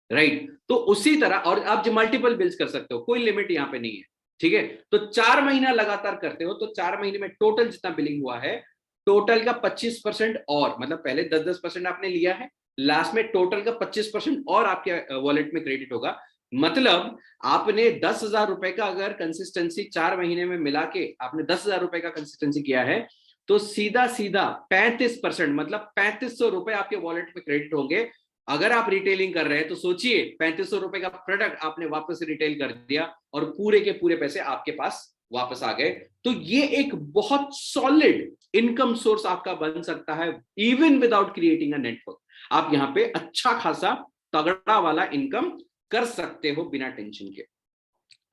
S1: राइट। तो उसी तरह, और आप जो मल्टीपल बिल्स कर सकते हो, कोई लिमिट यहाँ पे नहीं है, ठीक है। तो 4 महीना लगातार करते हो, तो 4 महीने में टोटल जितना बिलिंग हुआ है, टोटल का 25% और, मतलब पहले 10-10% आपने लिया है, लास्ट में टोटल का 25% और आपके वॉलेट में क्रेडिट होगा। मतलब आपने 10,000 रुपए का अगर कंसिस्टेंसी 4 महीने में मिला के आपने 10,000 रुपए का कंसिस्टेंसी किया है, तो सीधा सीधा 35%, मतलब 3500 रुपए आपके वॉलेट में क्रेडिट होंगे। अगर आप रिटेलिंग कर रहे हैं तो सोचिए, 3500 रुपए का प्रोडक्ट आपने वापस रिटेल कर दिया और पूरे के पूरे पैसे आपके पास वापस आ गए। तो ये एक बहुत सॉलिड इनकम सोर्स आपका बन सकता है, even without creating a network. आप यहाँ पे अच्छा खासा तगड़ा वाला इनकम कर सकते हो बिना टेंशन के।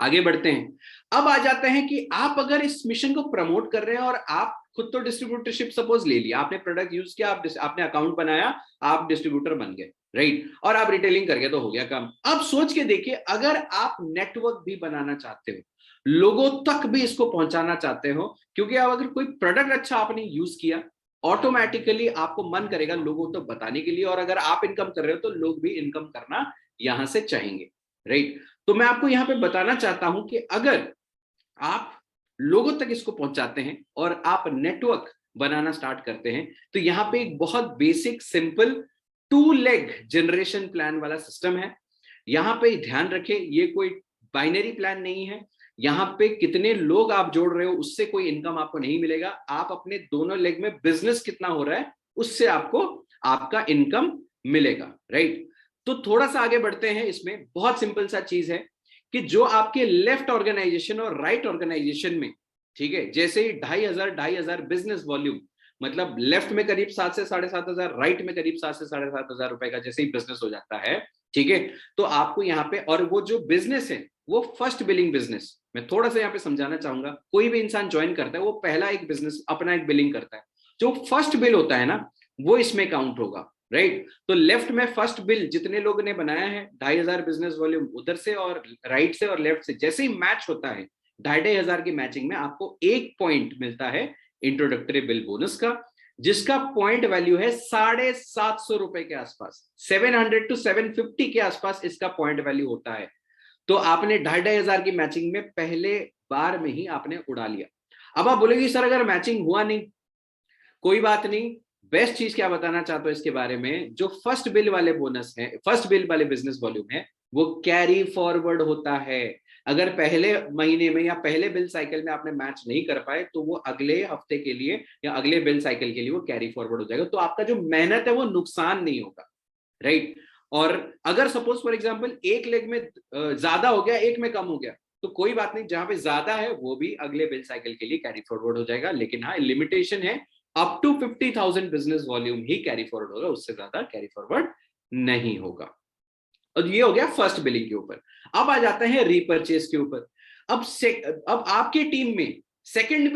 S1: आगे बढ़ते हैं। अब आ जाते हैं कि आप अगर इस मिशन को प्रमोट कर रहे हैं और आप खुद तो डिस्ट्रीब्यूटरशिप सपोज ले लिया, आपने प्रोडक्ट यूज किया, आपने अकाउंट बनाया, आप डिस्ट्रीब्यूटर बन गए, राइट, और आप रिटेलिंग कर गए, तो हो गया काम। अब सोच के देखिए, अगर आप नेटवर्क भी बनाना चाहते हो, लोगों तक भी इसको पहुंचाना चाहते हो, क्योंकि अब अगर कोई प्रोडक्ट अच्छा आपने यूज किया, ऑटोमेटिकली आपको मन करेगा लोगों तक बताने के लिए, और अगर आप इनकम कर रहे हो तो लोग भी इनकम करना यहां से चाहेंगे, राइट। तो मैं आपको यहां पे बताना चाहता हूं कि अगर आप लोगों तक इसको पहुंचाते हैं और आप नेटवर्क बनाना स्टार्ट करते हैं, तो यहां पे एक बहुत basic simple 2 leg generation plan वाला सिस्टम है। यहाँ पे ध्यान रखें, ये कोई बाइनरी प्लान नहीं है। यहाँ पे कितने लोग आप जोड़ रहे हो उससे कोई इनकम आपको नहीं मिलेगा, आप अपने दोनों लेग में बिजनेस कितना हो रहा है उससे आपको आपका इनकम मिलेगा, राइट। तो थोड़ा सा आगे बढ़ते हैं। इसमें बहुत सिंपल सा चीज है कि जो आपके लेफ्ट ऑर्गेनाइजेशन और राइट ऑर्गेनाइजेशन में, ठीक है, जैसे ही 2,500 बिजनेस वॉल्यूम, मतलब लेफ्ट में करीब 7 से 7,500, राइट में करीब 7 से 7,500 रुपए का जैसे ही बिजनेस हो जाता है, ठीक है, तो आपको यहाँ पे, और वो जो बिजनेस है वो फर्स्ट बिलिंग बिजनेस, मैं थोड़ा सा यहाँ पे समझाना चाहूंगा। कोई भी इंसान ज्वाइन करता है वो पहला एक बिजनेस अपना एक बिलिंग करता है, जो फर्स्ट बिल होता है ना वो इसमें काउंट होगा, राइट। तो लेफ्ट में फर्स्ट बिल जितने लोगों ने बनाया है 2,500 बिजनेस वॉल्यूम उधर से और राइट से और लेफ्ट से, जैसे ही मैच होता है 2,500 की मैचिंग में आपको 1 पॉइंट मिलता है इंट्रोडक्टरी बिल बोनस का, जिसका पॉइंट वैल्यू है 750 रुपए के आसपास, 700 to 750 के आसपास इसका पॉइंट वैल्यू होता है। तो आपने 2,500 की मैचिंग में पहले बार में ही आपने उड़ा लिया। अब आप बोलेंगे सर अगर मैचिंग हुआ नहीं, कोई बात नहीं। बेस्ट चीज क्या बताना चाहता हूं इसके बारे में, जो फर्स्ट बिल वाले बोनस है, फर्स्ट बिल वाले बिजनेस वॉल्यूम है, वो कैरी फॉरवर्ड होता है। अगर पहले महीने में या पहले बिल साइकिल में आपने मैच नहीं कर पाए तो वो अगले हफ्ते के लिए या अगले बिल साइकिल के लिए वो कैरी फॉरवर्ड हो जाएगा, तो आपका जो मेहनत है वो नुकसान नहीं होगा, राइट। और अगर सपोज फॉर एग्जांपल एक लेग में ज्यादा हो गया, एक में कम हो गया, तो कोई बात नहीं, जहां पे ज्यादा है वो भी अगले बिल साइकिल के लिए कैरी फॉरवर्ड हो जाएगा। लेकिन हाँ, लिमिटेशन है, अप टू 50,000 बिजनेस वॉल्यूम ही कैरी फॉरवर्ड होगा, उससे ज्यादा कैरी फॉरवर्ड नहीं होगा। और ये हो गया फर्स्ट बिलिंग के ऊपर। अब आ जाते हैं रीपर्चेस के ऊपर। अब आपकी टीम में सेकंड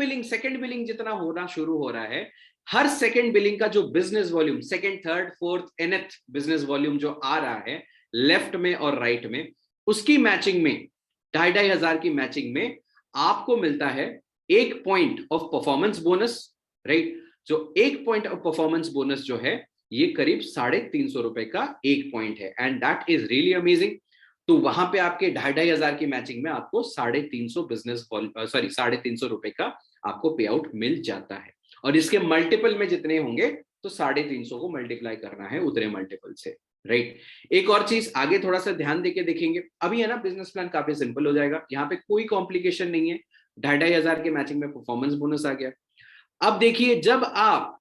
S1: बिलिंग जितना होना शुरू हो रहा है, हर सेकंड बिलिंग का जो business volume, second, third, fourth, nth business volume जो आ रहा है लेफ्ट में और राइट में, उसकी मैचिंग में 2,500 की मैचिंग में आपको मिलता है 1 point of performance bonus, right. जो 1 पॉइंट ऑफ परफॉर्मेंस बोनस जो है ये करीब 350 रुपए का 1 पॉइंट है, and that is really amazing. तो वहां पे आपके 2,500 की मैचिंग में आपको 350 बिजनेस 350 रुपए का आपको पे आउट मिल जाता है। और इसके मल्टीपल में जितने होंगे तो 350 को मल्टीप्लाई करना है उतने मल्टीपल से, राइट। एक और चीज आगे थोड़ा सा ध्यान देके देखेंगे, अभी है ना बिजनेस प्लान काफी सिंपल हो जाएगा, यहाँ पे कोई कॉम्प्लिकेशन नहीं है। 2,500 के मैचिंग में परफॉर्मेंस बोनस आ गया। अब देखिए, जब आप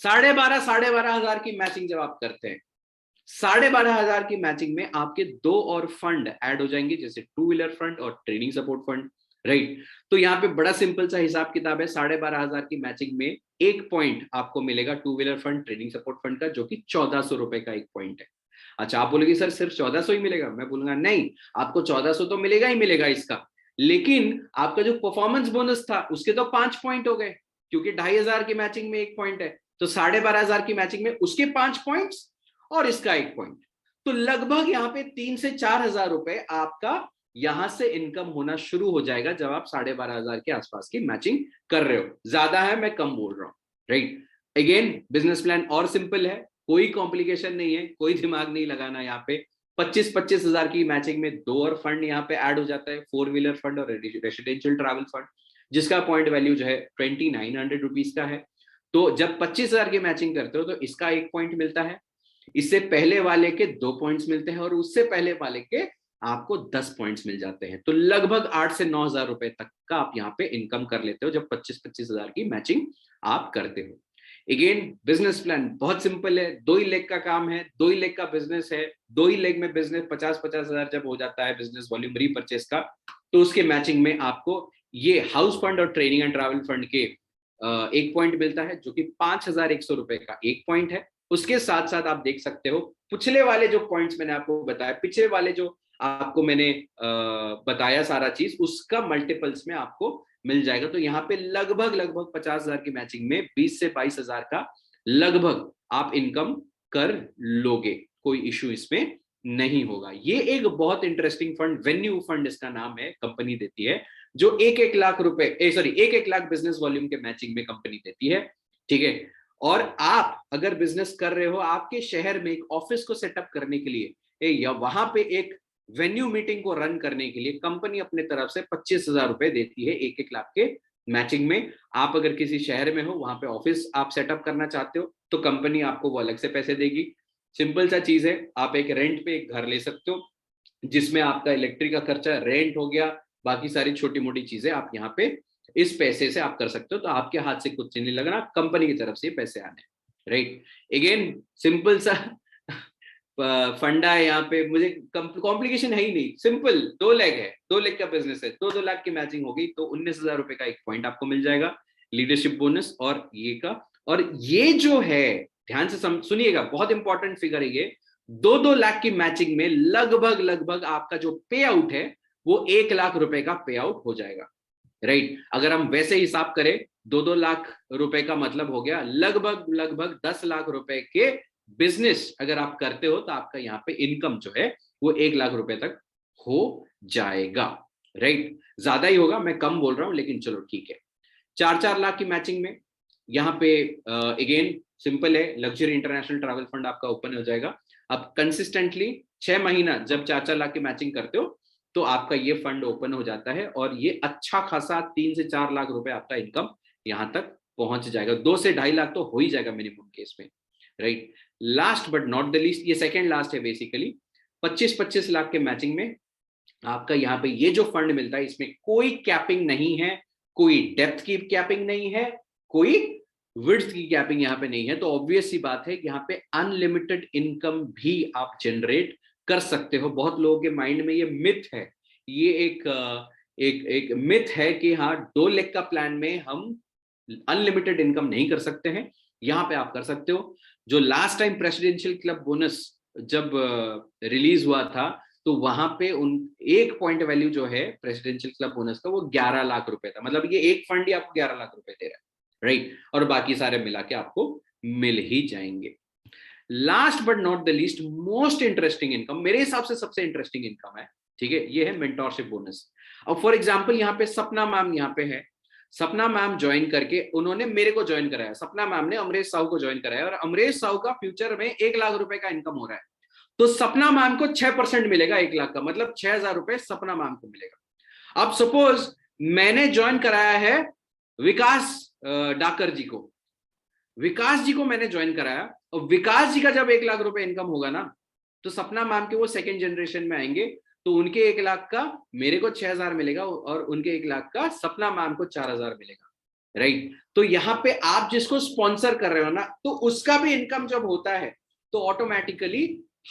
S1: 12,500 की मैचिंग जब आप करते हैं, 12,500 की मैचिंग में आपके 2 और फंड ऐड हो जाएंगे, जैसे 2 व्हीलर फंड और ट्रेनिंग सपोर्ट फंड, राइट। तो यहाँ पे बड़ा सिंपल सा हिसाब किताब है, 12,500 की मैचिंग में 1 पॉइंट आपको मिलेगा 2 wheeler fund training support fund का, जो कि 1,400 रुपए का 1 पॉइंट है। अच्छा, आप बोलेंगे सर सिर्फ 1,400 ही मिलेगा, मैं बोलूंगा नहीं, आपको 1,400 तो मिलेगा ही मिलेगा इसका, लेकिन आपका जो परफॉर्मेंस बोनस था उसके तो 5 पॉइंट हो गए, क्योंकि 2,500 की मैचिंग में 1 पॉइंट है, तो 12,500 की मैचिंग में उसके 5 पॉइंट्स और इसका 1 पॉइंट, तो लगभग यहाँ पे 3 से 4,000 रुपए आपका यहां से इनकम होना शुरू हो जाएगा जब आप 12,500 के आसपास की मैचिंग कर रहे हो। ज्यादा है, मैं कम बोल रहा हूं, राइट। अगेन बिजनेस प्लान और सिंपल है, कोई कॉम्प्लिकेशन नहीं है, कोई दिमाग नहीं लगाना। यहाँ पे 25,000 की मैचिंग में 2 और फंड यहाँ पे ऐड हो जाता है, 4 व्हीलर फंड और रेसिडेंशियल ट्रैवल फंड, जिसका पॉइंट वैल्यू जो है 2,900 रुपीज का है। तो जब 25,000 की मैचिंग करते हो तो इसका 1 पॉइंट मिलता है, इससे पहले वाले के 2 पॉइंट्स मिलते हैं और उससे पहले वाले के आपको 10 पॉइंट्स मिल जाते हैं। तो लगभग 8 से 9,000 रुपए तक का आप यहाँ पे इनकम कर लेते हो जब 25,000 की मैचिंग आप करते हो। अगेन बिजनेस प्लान बहुत सिंपल है, 2 ही लेग का काम है, 2 ही लेग का बिजनेस है, 2 ही लेग में बिजनेस 50,000 जब हो जाता है बिजनेस वॉल्यूम रीपरचेस का, तो उसके मैचिंग में आपको ये हाउस फंड और ट्रेनिंग एंड ट्रैवल फंड के 1 पॉइंट मिलता है, जो कि 5,100 रुपए का 1 पॉइंट है। उसके साथ साथ आप देख सकते हो पिछले वाले जो पॉइंट्स मैंने आपको बताया, पिछले वाले जो आपको मैंने बताया सारा चीज, उसका मल्टीपल्स में आपको मिल जाएगा। तो यहाँ पे लगभग 50,000 की मैचिंग में 20 से 22,000 का लगभग आप इनकम कर लोगे, कोई इश्यू इसमें नहीं होगा। ये एक बहुत इंटरेस्टिंग फंड, वेन्यू फंड इसका नाम है, कंपनी देती है, जो 1-1 लाख रुपए 1-1 लाख बिजनेस वॉल्यूम के मैचिंग में कंपनी देती है, ठीक है। और आप अगर बिजनेस कर रहे हो, आपके शहर में एक ऑफिस को सेटअप करने के लिए या वहां पे एक वेन्यू मीटिंग को रन करने के लिए कंपनी अपने तरफ से 25,000 रुपए देती है 1-1 लाख के मैचिंग में। आप अगर किसी शहर में हो, वहां पे ऑफिस आप सेटअप करना चाहते हो, तो कंपनी आपको वो अलग से पैसे देगी। सिंपल सा चीज है, आप एक रेंट पे एक घर ले सकते हो जिसमें आपका इलेक्ट्रिक का खर्चा रेंट हो गया, बाकी सारी छोटी मोटी चीजें आप यहाँ पे इस पैसे से आप कर सकते हो। तो आपके हाथ से कुछ नहीं लगना, कंपनी की तरफ से पैसे आने, राइट। अगेन सिंपल सा फंडा है यहाँ पे, मुझे कॉम्प्लिकेशन है ही नहीं, सिंपल 2 लेग है, 2 लेग का बिजनेस है, 2-2 लाख की मैचिंग हो गई तो 19,000 रुपए का एक पॉइंट आपको मिल जाएगा, लीडरशिप बोनस और ये का। और ये जो है ध्यान से सुनिएगा, बहुत इंपॉर्टेंट फिगर है ये, 2-2 लाख की मैचिंग में लगभग लगभग आपका जो पे आउट है वो 1 लाख रुपए का पे आउट हो जाएगा, राइट। अगर हम वैसे हिसाब करें 2-2 लाख रुपए का मतलब हो गया लगभग लगभग 10 लाख रुपए के बिजनेस अगर आप करते हो तो आपका यहाँ पे इनकम जो है वो 1 लाख रुपए तक हो जाएगा, राइट। ज्यादा ही होगा, मैं कम बोल रहा हूं, लेकिन चलो ठीक है। 4-4 लाख की मैचिंग में यहाँ पे अगेन सिंपल है, लग्जरी इंटरनेशनल ट्रैवल फंड आपका ओपन हो जाएगा। आप कंसिस्टेंटली 6 महीना जब 4-4 लाख की मैचिंग करते हो तो आपका ये फंड ओपन हो जाता है और ये अच्छा खासा 3 से 4 लाख रुपए आपका इनकम यहां तक पहुंच जाएगा। 2 से 2.5 लाख तो हो ही जाएगा मिनिमम केस में, right. Last but not the least, ये सेकेंड लास्ट है बेसिकली, 25-25 लाख के मैचिंग में आपका यहाँ पे ये जो फंड मिलता है इसमें कोई कैपिंग नहीं है, कोई डेप्थ की कैपिंग नहीं है, कोई विड्थ की कैपिंग यहाँ पे नहीं है। तो ऑब्वियस सी बात है कि यहाँ पे अनलिमिटेड इनकम भी आप जनरेट कर सकते हो। बहुत लोगों के माइंड में ये मिथ है, ये एक मिथ है कि हाँ 2 लेग का प्लान में हम अनलिमिटेड इनकम नहीं कर सकते हैं। यहाँ पे आप कर सकते हो। जो last time presidential club bonus जब रिलीज हुआ था तो वहां पे उन एक पॉइंट वैल्यू जो है प्रेसिडेंशियल क्लब बोनस का वो 11 लाख रुपए था। मतलब ये एक फंड ही आपको 11 लाख रुपए दे रहा है, राइट। और बाकी सारे मिला के आपको मिल ही जाएंगे। Last but not the least, most interesting income, मेरे हिसाब से सबसे इंटरेस्टिंग इनकम है, ठीक है, ये है मेंटोरशिप बोनस। अब फॉर एग्जांपल यहाँ पे सपना मैम यहाँ पे है, सपना मैम ज्वाइन करके उन्होंने मेरे को ज्वाइन कराया, सपना मैम ने अमरेश साहू को ज्वाइन कराया और अमरेश साहू का फ्यूचर में 1 लाख रुपए का इनकम हो रहा है। तो सपना मैम को 6% मिलेगा 1 लाख का, मतलब 6,000 रुपए सपना मैम को मिलेगा। अब सपोज मैंने ज्वाइन कराया है विकास डाकर जी को, विकास जी को मैंने ज्वाइन कराया और विकास जी का जब 1 लाख रुपए इनकम होगा ना तो सपना मैम के वो सेकंड जनरेशन में आएंगे तो उनके 1 लाख का मेरे को 6,000 मिलेगा और उनके 1 लाख का सपना मैम को 4,000 मिलेगा, राइट। तो यहाँ पे आप जिसको स्पॉन्सर कर रहे हो ना तो उसका भी इनकम जब होता है तो ऑटोमेटिकली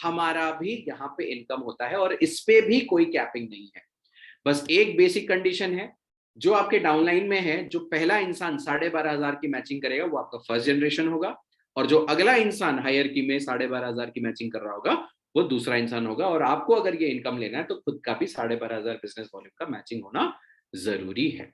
S1: हमारा भी यहाँ पे इनकम होता है और इस पे भी कोई कैपिंग नहीं है। बस एक बेसिक कंडीशन है, जो आपके डाउनलाइन में है, जो पहला इंसान 12,500 की मैचिंग करेगा वो आपका फर्स्ट जनरेशन होगा और जो अगला इंसान हायर की में 12,500 की मैचिंग कर रहा होगा वो दूसरा इंसान होगा। और आपको अगर ये इनकम लेना है तो खुद का भी 12,500 बिजनेस वॉल्यूम का मैचिंग होना जरूरी है।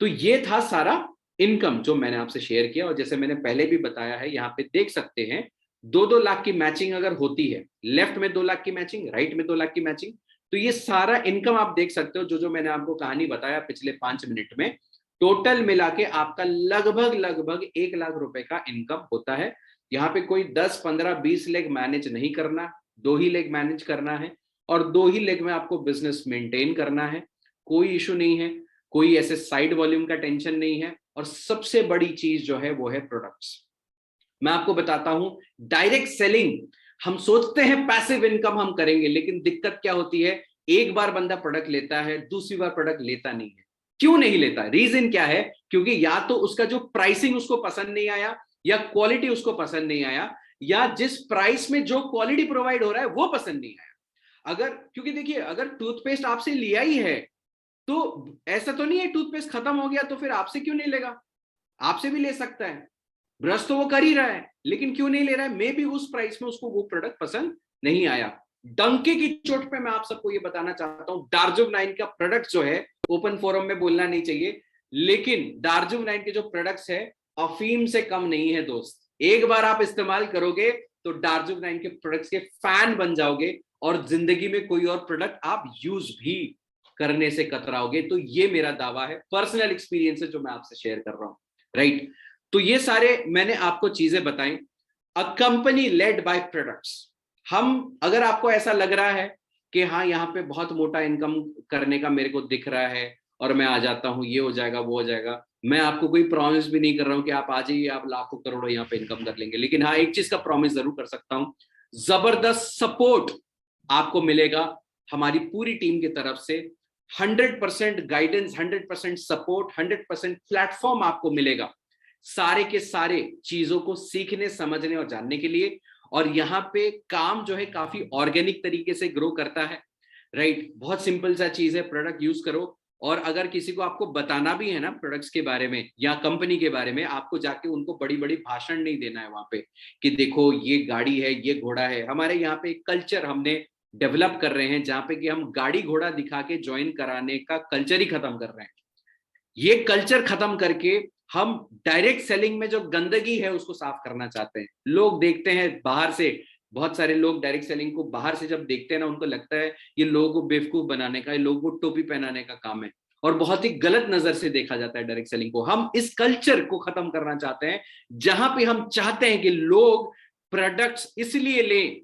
S1: तो ये था सारा इनकम जो मैंने आपसे शेयर किया और जैसे मैंने पहले भी बताया है, यहाँ पे देख सकते हैं 2-2 लाख की मैचिंग अगर होती है, लेफ्ट में 2 लाख की मैचिंग, राइट में 2 लाख की मैचिंग, तो ये सारा इनकम आप देख सकते हो। जो मैंने आपको कहानी बताया पिछले 5 मिनट में, टोटल मिला के आपका लगभग लगभग 1 लाख रुपए का इनकम होता है। यहाँ पे कोई 10, 15, 20 लेग मैनेज नहीं करना, 2 ही लेग मैनेज करना है और 2 ही लेग में आपको बिजनेस मेंटेन करना है, कोई इशू नहीं है, कोई ऐसे साइड वॉल्यूम का टेंशन नहीं है। और सबसे बड़ी चीज जो है वो है प्रोडक्ट्स। मैं आपको बताता हूं, डायरेक्ट सेलिंग, हम सोचते हैं पैसिव इनकम हम करेंगे, लेकिन दिक्कत क्या होती है, एक बार बंदा प्रोडक्ट लेता है, दूसरी बार प्रोडक्ट लेता नहीं है। क्यों नहीं लेता? रीजन क्या है? क्योंकि या तो उसका जो प्राइसिंग उसको पसंद नहीं आया, या क्वालिटी उसको पसंद नहीं आया, या जिस प्राइस में जो क्वालिटी प्रोवाइड हो रहा है वो पसंद नहीं आया। अगर, क्योंकि देखिए अगर टूथपेस्ट आपसे लिया ही है तो ऐसा तो नहीं है टूथपेस्ट खत्म हो गया तो फिर आपसे क्यों नहीं लेगा, आपसे भी ले सकता है। ब्रश तो वो कर ही रहा है, लेकिन क्यों नहीं ले रहा है? मे भी उस प्राइस में उसको वो प्रोडक्ट पसंद नहीं आया। डंके की चोट पे मैं आप सबको ये बताना चाहता हूं, डार्जुम-9 का प्रोडक्ट जो है, ओपन फोरम में बोलना नहीं चाहिए, लेकिन डार्जुम-9 के जो प्रोडक्ट्स है अफीम से कम नहीं है दोस्त। एक बार आप इस्तेमाल करोगे तो डार्जुम-9 के प्रोडक्ट्स के फैन बन जाओगे और जिंदगी में कोई और प्रोडक्ट आप यूज भी करने से कतराओगे। तो ये मेरा दावा है, पर्सनल एक्सपीरियंस है जो मैं आपसे शेयर कर रहा हूं, राइट। तो ये सारे मैंने आपको चीजें बताई। A company led by products. हम, अगर आपको ऐसा लग रहा है कि हाँ यहाँ पे बहुत मोटा इनकम करने का मेरे को दिख रहा है और मैं आ जाता हूँ, ये हो जाएगा वो हो जाएगा, मैं आपको कोई प्रॉमिस भी नहीं कर रहा हूँ कि आप आ जाइए आप लाखों करोड़ों यहाँ पे इनकम कर लेंगे। लेकिन हाँ, एक चीज का प्रॉमिस जरूर कर सकता हूँ, जबरदस्त सपोर्ट आपको मिलेगा हमारी पूरी टीम की तरफ से। 100% गाइडेंस, 100% सपोर्ट, 100% प्लेटफॉर्म आपको मिलेगा सारे के सारे चीजों को सीखने, समझने और जानने के लिए। और यहाँ पे काम जो है काफी ऑर्गेनिक तरीके से ग्रो करता है, राइट। बहुत सिंपल सा चीज है, प्रोडक्ट यूज करो। और अगर किसी को आपको बताना भी है ना प्रोडक्ट्स के बारे में या कंपनी के बारे में, आपको जाके उनको बड़ी बड़ी भाषण नहीं देना है वहां पे कि देखो ये गाड़ी है, ये घोड़ा है। हमारे यहाँ पे एक कल्चर हमने डेवलप कर रहे हैं जहां पे कि हम गाड़ी घोड़ा दिखा के ज्वाइन कराने का कल्चर ही खत्म कर रहे हैं। ये कल्चर खत्म करके हम डायरेक्ट सेलिंग में जो गंदगी है उसको साफ करना चाहते हैं। लोग देखते हैं बाहर से, बहुत सारे लोग डायरेक्ट सेलिंग को बाहर से जब देखते हैं ना, उनको लगता है ये लोगों को बेवकूफ बनाने का, ये लोगों को टोपी पहनाने का काम है, और बहुत ही गलत नजर से देखा जाता है डायरेक्ट सेलिंग को। हम इस कल्चर को खत्म करना चाहते हैं जहां पे हम चाहते हैं कि लोग प्रोडक्ट्स इसलिए लें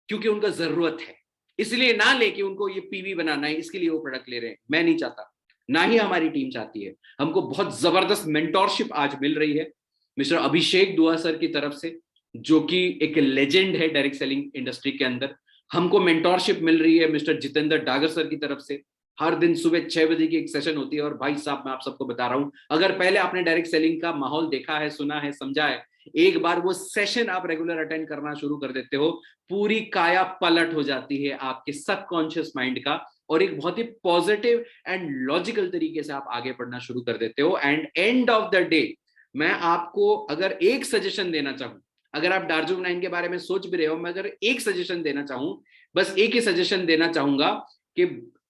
S1: क्योंकि उनका जरूरत है, इसलिए ना ले कि उनको ये पीवी बनाना है इसके लिए वो प्रोडक्ट ले रहे हैं। मैं नहीं चाहता, ना ही हमारी टीम चाहती है। हमको बहुत जबरदस्त मेंटोरशिप आज मिल रही है मिस्टर अभिषेक दुआ सर की तरफ से, जो कि एक लेजेंड है डायरेक्ट सेलिंग इंडस्ट्री के अंदर। हमको मेंटोरशिप मिल रही है मिस्टर जितेंद्र डागर सर की तरफ से। हर दिन सुबह 6 बजे की एक सेशन होती है। और भाई साहब मैं आप सबको बता रहा हूं, अगर पहले आपने डायरेक्ट सेलिंग का माहौल देखा है, सुना है, समझा है, एक बार वो सेशन आप रेगुलर अटेंड करना शुरू कर देते हो, पूरी काया पलट हो जाती है आपके सबकॉन्शियस माइंड का, और एक बहुत ही पॉजिटिव एंड लॉजिकल तरीके से आप आगे बढ़ना शुरू कर देते हो। And end of the day मैं आपको अगर एक सजेशन देना चाहूं, अगर आप डार्जुम 9 के बारे में सोच भी रहे हो, मैं अगर एक सजेशन देना चाहूं, बस एक ही सजेशन देना चाहूंगा कि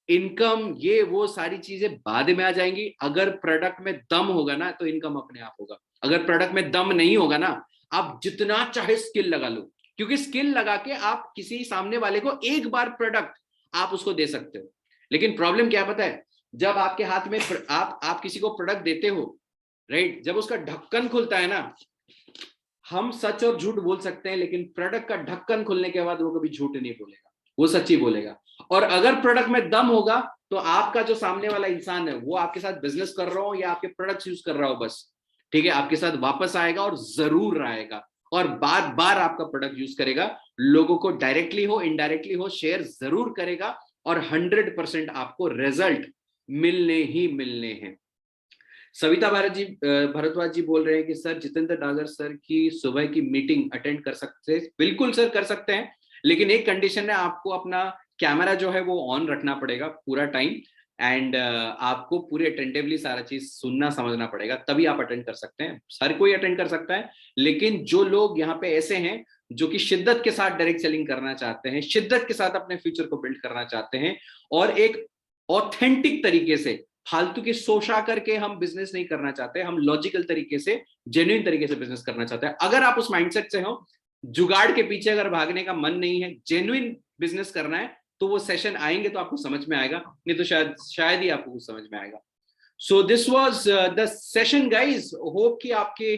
S1: इनकम ये वो सारी चीजें बाद में आ जाएंगी। अगर प्रोडक्ट में दम होगा ना तो इनकम अपने आप होगा। अगर प्रोडक्ट में दम नहीं होगा ना, आप जितना चाहे स्किल लगा लो, क्योंकि स्किल लगा के आप किसी सामने वाले को एक बार प्रोडक्ट आप उसको दे सकते हो। लेकिन प्रॉब्लम क्या पता है, जब आपके हाथ में आप किसी को प्रोडक्ट देते हो, राइट, जब उसका ढक्कन खुलता है ना, हम सच और झूठ बोल सकते हैं, लेकिन प्रोडक्ट का ढक्कन खुलने के बाद वो कभी झूठ नहीं बोलेगा, वो सच्ची बोलेगा। और अगर प्रोडक्ट में दम होगा तो आपका जो सामने वाला इंसान है वो आपके साथ बिजनेस कर रहा हो या आपके प्रोडक्ट्स यूज कर रहा हो, बस ठीक है, आपके साथ वापस आएगा और जरूर आएगा और बार बार आपका प्रोडक्ट यूज करेगा। लोगों को डायरेक्टली हो इनडायरेक्टली हो शेयर जरूर करेगा और 100% आपको रिजल्ट मिलने ही मिलने हैं। सविता भारद्वाज जी बोल रहे हैं कि सर जितेंद्र डागर सर की सुबह की मीटिंग अटेंड कर सकते हैं। बिल्कुल सर कर सकते हैं, लेकिन एक कंडीशन है, आपको अपना कैमरा जो है वो ऑन रखना पड़ेगा पूरा टाइम, एंड आपको पूरे अटेंटिवली सारा चीज सुनना समझना पड़ेगा, तभी आप अटेंड कर सकते हैं। हर कोई अटेंड कर सकता है, लेकिन जो लोग यहाँ पे ऐसे हैं जो कि शिद्दत के साथ डायरेक्ट सेलिंग करना चाहते हैं, शिद्दत के साथ अपने फ्यूचर को बिल्ड करना चाहते हैं, और एक ऑथेंटिक तरीके से, फालतू की सोचा करके हम बिजनेस नहीं करना चाहते, हम लॉजिकल तरीके से, जेन्युइन तरीके से बिजनेस करना चाहते हैं। अगर आप उस माइंडसेट से हो, जुगाड़ के पीछे अगर भागने का मन नहीं है, जेन्युइन बिजनेस करना है, तो वो सेशन आएंगे तो आपको समझ में आएगा, नहीं तो शायद ही आपको कुछ समझ में आएगा। So this was the session guys. Hope कि आपके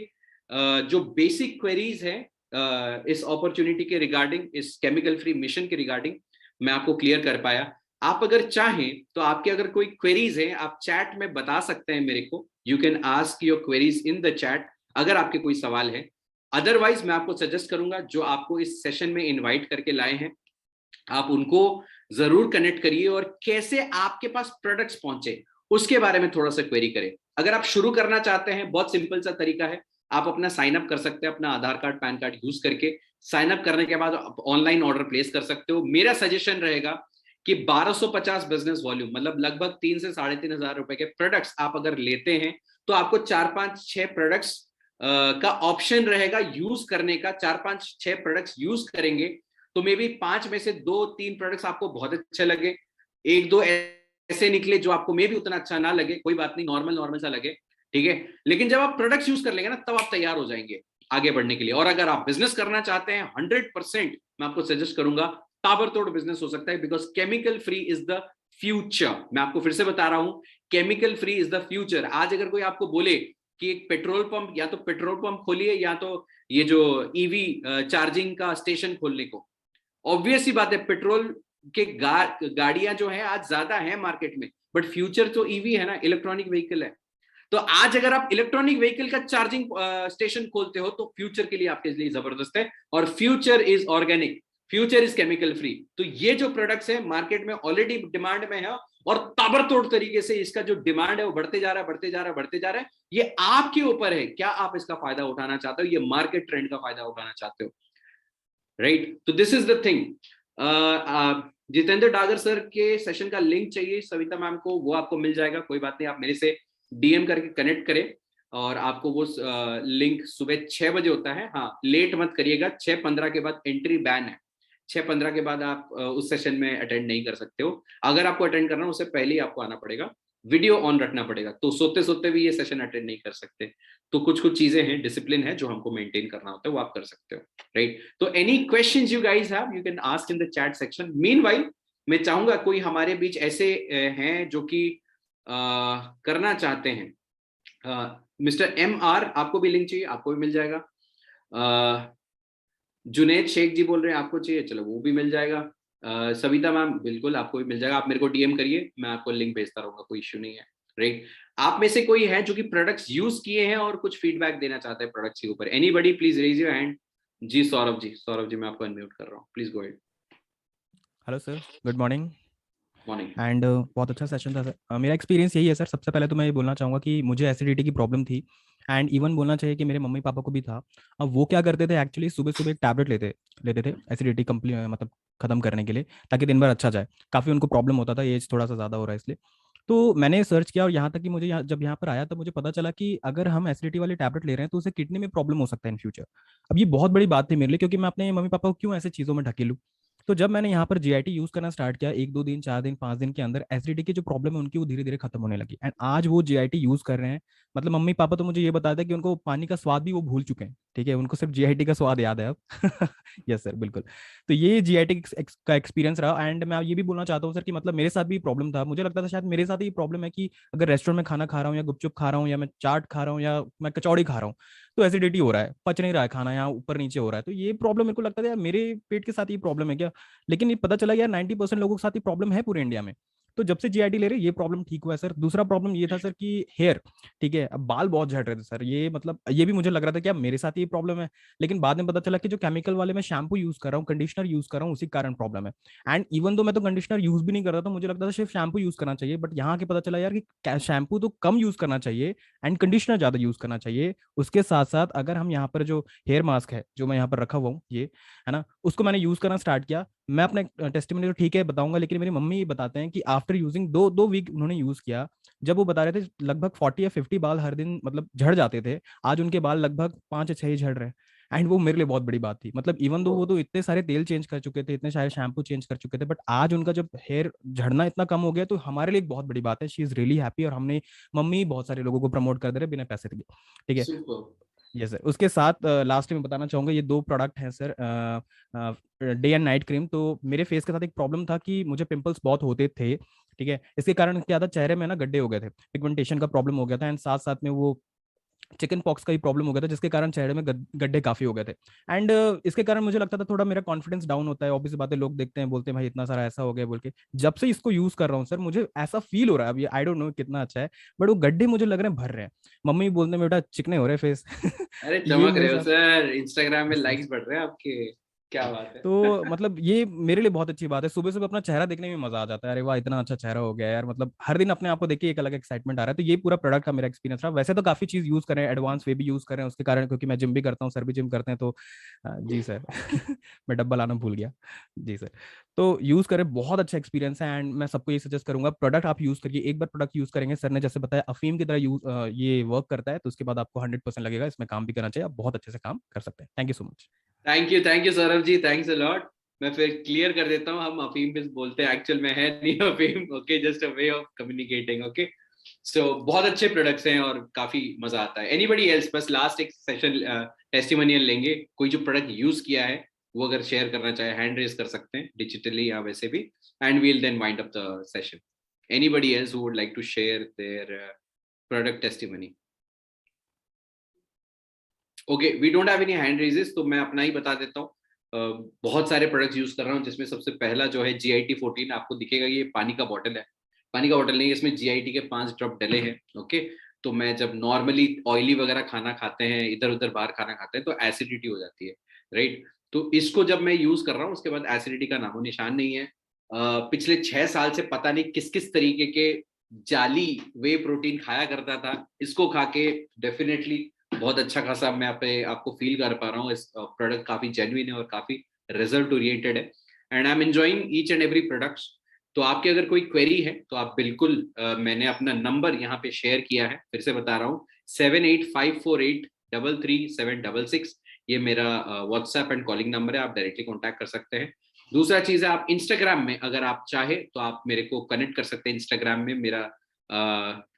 S1: जो बेसिक क्वेरीज हैं इस अपॉर्चुनिटी के रिगार्डिंग, इस केमिकल फ्री मिशन के रिगार्डिंग मैं आपको क्लियर कर पाया। आप अगर चाहें तो आपके अगर कोई क्वेरीज हैं आप चैट में बता सकते हैं मेरे को। You can ask your queries in the chat अगर आपके कोई सवाल है। अदरवाइज मैं आपको सजेस्ट करूंगा जो आपको इस सेशन में इनवाइट करके लाए हैं, आप उनको जरूर कनेक्ट करिए और कैसे आपके पास प्रोडक्ट्स पहुंचे उसके बारे में थोड़ा सा क्वेरी करें। अगर आप शुरू करना चाहते हैं, बहुत सिंपल सा तरीका है, आप अपना साइन अप कर सकते हैं अपना आधार कार्ड पैन कार्ड यूज करके। साइन अप करने के बाद ऑनलाइन ऑर्डर प्लेस कर सकते हो। मेरा सजेशन रहेगा कि 1250 बिजनेस वॉल्यूम मतलब लगभग 3 से 3,500 हजार रुपए के प्रोडक्ट्स आप अगर लेते हैं तो आपको 4-5-6 प्रोडक्ट्स का ऑप्शन रहेगा यूज करने का। 4-5-6 प्रोडक्ट्स यूज करेंगे तो मे बी 5 में से 2-3 प्रोडक्ट्स आपको बहुत अच्छे लगे, 1-2 ऐसे निकले जो आपको मे बी उतना अच्छा ना लगे, कोई बात नहीं, नॉर्मल सा लगे, ठीक है। लेकिन जब आप प्रोडक्ट्स यूज कर लेंगे ना, तब आप तैयार हो जाएंगे आगे बढ़ने के लिए। और अगर आप बिजनेस करना चाहते हैं 100% मैं आपको सजेस्ट करूंगा, ताबड़तोड़ बिजनेस हो सकता है, because chemical free is the future. मैं आपको फिर से बता रहा हूं, chemical free is the future. आज अगर कोई आपको बोले कि एक पेट्रोल पंप, या तो पेट्रोल पंप खोलिए या तो ये जो ईवी चार्जिंग का स्टेशन खोलने को, ऑब्वियस ही बात है पेट्रोल के गाड़ियां जो है आज ज्यादा है मार्केट में, बट फ्यूचर तो ईवी है ना, इलेक्ट्रॉनिक व्हीकल है। तो आज अगर आप इलेक्ट्रॉनिक व्हीकल का चार्जिंग स्टेशन खोलते हो तो फ्यूचर के लिए आपके लिए जबरदस्त है, और future is organic, future is chemical free. तो ये जो प्रोडक्ट्स है मार्केट में ऑलरेडी डिमांड में है, और ताबड़तोड़ तरीके से इसका जो डिमांड है वो बढ़ते जा रहा है, बढ़ते जा रहा है, बढ़ते जा रहा है। ये आपके ऊपर है, क्या आप इसका फायदा उठाना चाहते हो, ये मार्केट ट्रेंड का फायदा उठाना चाहते हो, राइट? तो this is the thing. Jitendra Dagar sir के सेशन का लिंक चाहिए सविता मैम को, वो आपको मिल जाएगा, कोई बात नहीं, आप मेरे से डीएम करके कनेक्ट करें और आपको वो लिंक सुबह 6 बजे होता है। हाँ, लेट मत करिएगा, 6:15 के बाद एंट्री बैन है, 6:15 के बाद आप उस सेशन में अटेंड नहीं कर सकते हो। अगर आपको अटेंड करना है उससे पहले ही आपको आना पड़ेगा, वीडियो ऑन रखना पड़ेगा, तो सोते सोते भी ये सेशन अटेंड नहीं कर सकते। तो कुछ कुछ चीजें हैं, डिसिप्लिन है जो हमको मेंटेन करना होता है, वो आप कर सकते हो, राइट? तो any questions you guys have, you can ask in the chat section. Meanwhile मैं चाहूंगा कोई हमारे बीच ऐसे हैं जो कि करना चाहते हैं। मिस्टर MR, आपको भी लिंक चाहिए, आपको भी मिल जाएगा। जुनेद शेख जी बोल रहे हैं आपको चाहिए, चलो वो भी मिल जाएगा। सविता मैम बिल्कुल आपको भी मिल जाएगा, आप मेरे को डीएम करिए, मैं आपको लिंक भेजता रहूंगा, कोई इश्यू नहीं है, राइट? आप में से कोई है जो कि प्रोडक्ट्स यूज किए हैं और कुछ फीडबैक देना चाहते हैं प्रोडक्ट्स के ऊपर? Anybody please raise your hand. जी सौरभ जी, सौरभ जी मैं आपको अनम्यूट कर रहा हूँ, please go ahead.
S2: Hello sir, good morning.
S1: Morning.
S2: And बहुत अच्छा सेशन था सर। मेरा एक्सपीरियंस यही है सर। सबसे पहले तो मैं ये बोलना चाहूँगा कि मुझे एसिडिटी की प्रॉब्लम थी, एंड इवन बोलना चाहिए कि मेरे मम्मी पापा को भी था। अब वो क्या करते थे, एक्चुअली सुबह सुबह एक टैबलेट लेते लेते थे एसिडिटी मतलब खत्म करने के लिए, ताकि दिन भर अच्छा जाए। काफ़ी उनको प्रॉब्लम होता था, एज थोड़ा सा ज़्यादा हो रहा है इसलिए। तो मैंने सर्च किया और यहाँ तक कि मुझे जब यहाँ पर आया तब मुझे पता चला कि अगर हम एसिडिटी वाले टैबलेट ले रहे हैं तो उसे किडनी में प्रॉब्लम हो सकता है इन फ्यूचर। अब ये बहुत बड़ी बात थी मेरे लिए, क्योंकि मैं अपने मम्मी पापा को क्यों ऐसी चीज़ों में ढकेलूँ। तो जब मैंने यहाँ पर जीआईटी यूज करना स्टार्ट किया, 1 2 दिन 4 दिन 5 दिन के अंदर एसिडिटी की जो प्रॉब्लम है उनकी वो धीरे धीरे खत्म होने लगी, एंड आज वो जीआईटी यूज कर रहे हैं। मतलब मम्मी पापा तो मुझे ये बताते हैं कि उनको पानी का स्वाद भी वो भूल चुके हैं, ठीक है, उनको सिर्फ जीआईटी का स्वाद याद है अब। यस सर, बिल्कुल। तो ये जीआईटी का एक्सपीरियंस रहा। एंड मैं ये भी बोलना चाहता हूँ सर कि मतलब मेरे साथ भी प्रॉब्लम था। मुझे लगता था शायद मेरे साथ ही प्रॉब्लम है कि अगर रेस्टोरेंट में खाना खा रहा हूँ या गुपचुप खा रहा हूँ या मैं चाट खा रहा हूँ या मैं कचौड़ी खा रहा हूँ तो एसिडिटी हो रहा है, पच नहीं रहा है खाना, यहाँ ऊपर नीचे हो रहा है। तो ये प्रॉब्लम मेरे को लगता था यार मेरे पेट के साथ ये प्रॉब्लम है क्या। लेकिन ये पता चला यार 90% लोगों के साथ ये प्रॉब्लम है पूरे इंडिया में। तो जब से जीआईटी ले रहे ये प्रॉब्लम ठीक हुआ है सर। दूसरा प्रॉब्लम ये था सर कि हेयर, ठीक है, अब बाल बहुत झड़ रहे थे सर। ये मतलब ये भी मुझे लग रहा था कि अब मेरे साथ ये प्रॉब्लम है, लेकिन बाद में पता चला कि जो केमिकल वाले मैं शैम्पू यूज कर रहा हूँ, कंडीशनर यूज कर रहा हूँ, उसी कारण प्रॉब्लम है। एंड इवन तो मैं तो कंडीशनर यूज भी नहीं करता था, मुझे लगता था सिर्फ शैम्पू यूज करना चाहिए, बट यहाँ के पता चला यार कि शैम्पू तो कम यूज करना चाहिए एंड कंडीशनर ज्यादा यूज करना चाहिए। उसके साथ साथ अगर हम यहाँ पर जो हेयर मास्क है जो मैं यहाँ पर रखा हुआ हूँ ये, है ना, उसको मैंने यूज करना स्टार्ट किया। मैं अपने टेस्टिमोनी तो ठीक है बताऊंगा, लेकिन मेरी मम्मी ये बताते हैं कि आफ्टर यूजिंग 2 वीक उन्होंने यूज किया, जब वो बता रहे थे लगभग 40 या 50 बाल हर दिन मतलब झड़ जाते थे, आज उनके बाल लगभग 5 या 6 ही झड़ रहे हैं। एंड वो मेरे लिए बहुत बड़ी बात थी। मतलब इवन दो वो तो इतने सारे तेल चेंज कर चुके थे, इतने सारे शैम्पू चेंज कर चुके थे, बट आज उनका जब हेयर झड़ना इतना कम हो गया तो हमारे लिए एक बहुत बड़ी बात है। शी इज रियली हैप्पी, और हमने मम्मी बहुत सारे लोगों को प्रमोट कर दे रहे बिना पैसे के, ठीक है।
S1: सुपर।
S2: Yes sir. उसके साथ लास्ट में बताना चाहूंगा ये 2 प्रोडक्ट हैं sir, day and night cream. तो मेरे फेस के साथ एक प्रॉब्लम था कि मुझे पिंपल्स बहुत होते थे, ठीक है। इसके कारण क्या था, चेहरे में ना गड्ढे हो गए थे, पिगमेंटेशन का प्रॉब्लम हो गया था, एंड साथ साथ में वो चिकन पॉक्स का भी प्रॉब्लम हो गया था, जिसके कारण चेहरे में गड्ढे काफी हो गए थे। एंड इसके कारण मुझे लगता था थोड़ा मेरा कॉन्फिडेंस डाउन होता है। ऑब्वियस बात है, लोग देखते हैं बोलते हैं भाई इतना सारा ऐसा हो गया बोल के। जब से इसको यूज कर रहा हूँ सर मुझे ऐसा फील हो रहा है, अब ये आई डोंट नो कितना अच्छा है, बट वो गड्ढे मुझे लग रहे हैं भर रहे हैं। मम्मी बोलते हैं बेटा चिकने हो रहे फेस।
S1: अरे
S2: ये
S1: चमक
S2: मेरे
S1: रहे हो
S2: साथ।
S1: सर, इंस्टाग्राम में
S2: यस सर।
S1: लाइक्स बढ़ रहे हैं आपके, क्या बात
S2: तो
S1: है।
S2: मतलब ये मेरे लिए बहुत अच्छी बात है, सुबह सुबह अपना चेहरा देखने में मजा आ जाता है, अरे वाह इतना अच्छा चेहरा हो गया यार। मतलब हर दिन अपने आप को देखिए एक अलग एक्साइटमेंट आ रहा है। तो ये पूरा प्रोडक्ट का मेरा एक्सपीरियंस रहा। वैसे तो काफी चीज यूज कर रहे हैं, एडवांस वे भी यूज कर रहे हैं उसके कारण, क्योंकि मैं जिम भी करता हूँ, सर भी जिम करते हैं तो जी सर। मैं डब्बा लाना भूल गया। जी सर। तो यूज करें, बहुत अच्छा एक्सपीरियंस है, एंड मैं सबको ये सजेस्ट करूंगा प्रोडक्ट आप यूज करिए। एक बार प्रोडक्ट यूज करेंगे, सर ने जैसे बताया अफीम की तरह यूज ये वर्क करता है, तो उसके बाद आपको 100% लगेगा इसमें काम भी करना चाहिए, आप बहुत अच्छे से काम कर सकते हैं। Thank you so much.
S1: Thank you Saurabh ji, thanks a lot. मैं फिर क्लियर कर देता हूँ, हम अफीम पे बोलते हैं, एक्चुअल में है नहीं अफीम, okay, just a way of communicating, okay. So बहुत अच्छे प्रोडक्ट्स हैं और काफी मजा आता है। एनीबडी एल्स, बस लास्ट एक सेशन टेस्टिमोनियल लेंगे, कोई जो प्रोडक्ट यूज किया है वो अगर शेयर करना चाहे हैंड रेज कर सकते हैं डिजिटली या वैसे भी, and we'll then wind up the session. Anybody else who would like to share their product testimony? Okay, we don't have any hand raises, तो मैं अपना ही बता देता हूँ। बहुत सारे प्रोडक्ट्स यूज कर रहा हूँ, जिसमें सबसे पहला जो है GIT 14, आपको दिखेगा ये पानी का बॉटल है। पानी का बॉटल नहीं, इसमें GIT के 5 ड्रॉप डले हैं, ओके। तो मैं जब नॉर्मली ऑयली वगैरह खाना खाते हैं, इधर उधर बाहर खाना खाते हैं, तो एसिडिटी हो जाती है, राइट। तो इसको जब मैं यूज कर रहा हूँ उसके बाद एसिडिटी का नामो निशान नहीं है। पिछले 6 साल से पता नहीं किस किस तरीके के जाली वे प्रोटीन खाया करता था, इसको खा के डेफिनेटली बहुत अच्छा खासा मैं आपको फील कर पा रहा हूँ। इस प्रोडक्ट काफी जेन्युइन है और काफी रिजल्ट ओरिएंटेड है, and I am enjoying each and every products. तो आपकी अगर कोई क्वेरी है तो आप बिल्कुल मैंने अपना नंबर यहाँ पे शेयर किया है, फिर से बता रहा हूँ 7854833766, ये मेरा व्हाट्सएप एंड कॉलिंग नंबर है, आप डायरेक्टली कॉन्टैक्ट कर सकते हैं। दूसरा चीज है, आप इंस्टाग्राम में अगर आप चाहे तो आप मेरे को कनेक्ट कर सकते हैं। इंस्टाग्राम में मेरा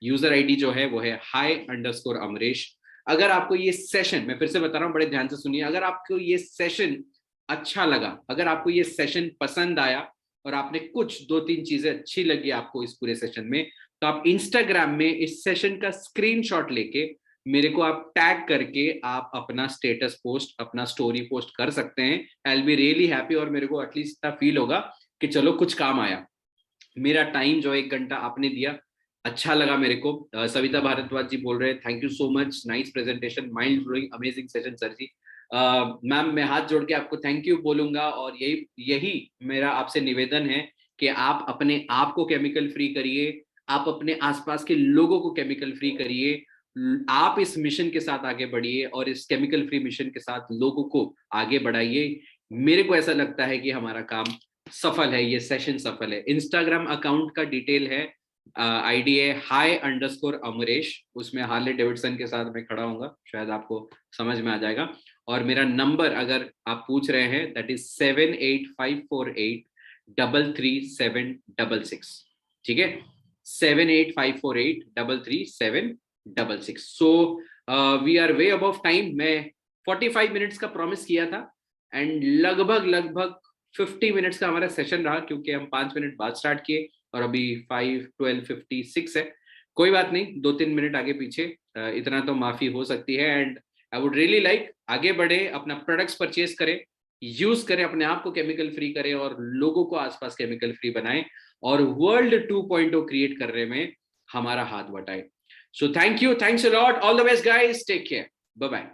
S1: यूजर आईडी जो है वो है hi_Amresh। अगर आपको ये सेशन, मैं फिर से बता रहा हूँ, बड़े ध्यान से सुनिए, अगर आपको ये सेशन अच्छा लगा, अगर आपको ये सेशन पसंद आया और आपने कुछ 2-3 चीजें अच्छी लगी आपको इस पूरे सेशन में, तो आप इंस्टाग्राम में इस सेशन का स्क्रीनशॉट लेके मेरे को आप टैग करके आप अपना स्टेटस पोस्ट, अपना स्टोरी पोस्ट कर सकते हैं। I will be really happy, और मेरे को एटलीस्ट इतना फील होगा कि चलो कुछ काम आया, मेरा टाइम जो 1 घंटा आपने दिया, अच्छा लगा मेरे को। सविता भारद्वाज जी बोल रहे हैं, thank you so much, nice presentation, mind blowing, amazing session sir ji. Ma'am मैं हाथ जोड़ के आपको थैंक यू बोलूंगा, और यही मेरा आपसे निवेदन है कि आप अपने आप को केमिकल फ्री करिए, आप अपने आसपास के लोगों को केमिकल फ्री करिए, आप इस मिशन के साथ आगे बढ़िए और इस केमिकल फ्री मिशन के साथ लोगों को आगे बढ़ाइए। मेरे को ऐसा लगता है कि हमारा काम सफल है, ये सेशन सफल है। इंस्टाग्राम अकाउंट का डिटेल है, आईडी है hi_Amresh, उसमें हार्ले डेविडसन के साथ मैं खड़ा हूंगा, शायद आपको समझ में आ जाएगा। और मेरा नंबर अगर आप पूछ रहे हैं, दैट इज 7854833766, ठीक है, 7854833766। So we are way above time. मैं 45 मिनट्स का प्रॉमिस किया था, एंड लगभग 50 मिनट्स का हमारा सेशन रहा, क्योंकि हम 5 मिनट बाद स्टार्ट किए और अभी 5:12:56 है। कोई बात नहीं, 2-3 मिनट आगे पीछे, इतना तो माफी हो सकती है। And I would really like आगे बढ़े, अपना प्रोडक्ट्स परचेज करें, यूज करें, अपने आप को केमिकल फ्री करें और लोगों को आसपास केमिकल फ्री बनाएं, और वर्ल्ड 2.0 क्रिएट करने में हमारा हाथ बटाएं। So thank you, thanks a lot, all the best guys, take care, bye bye.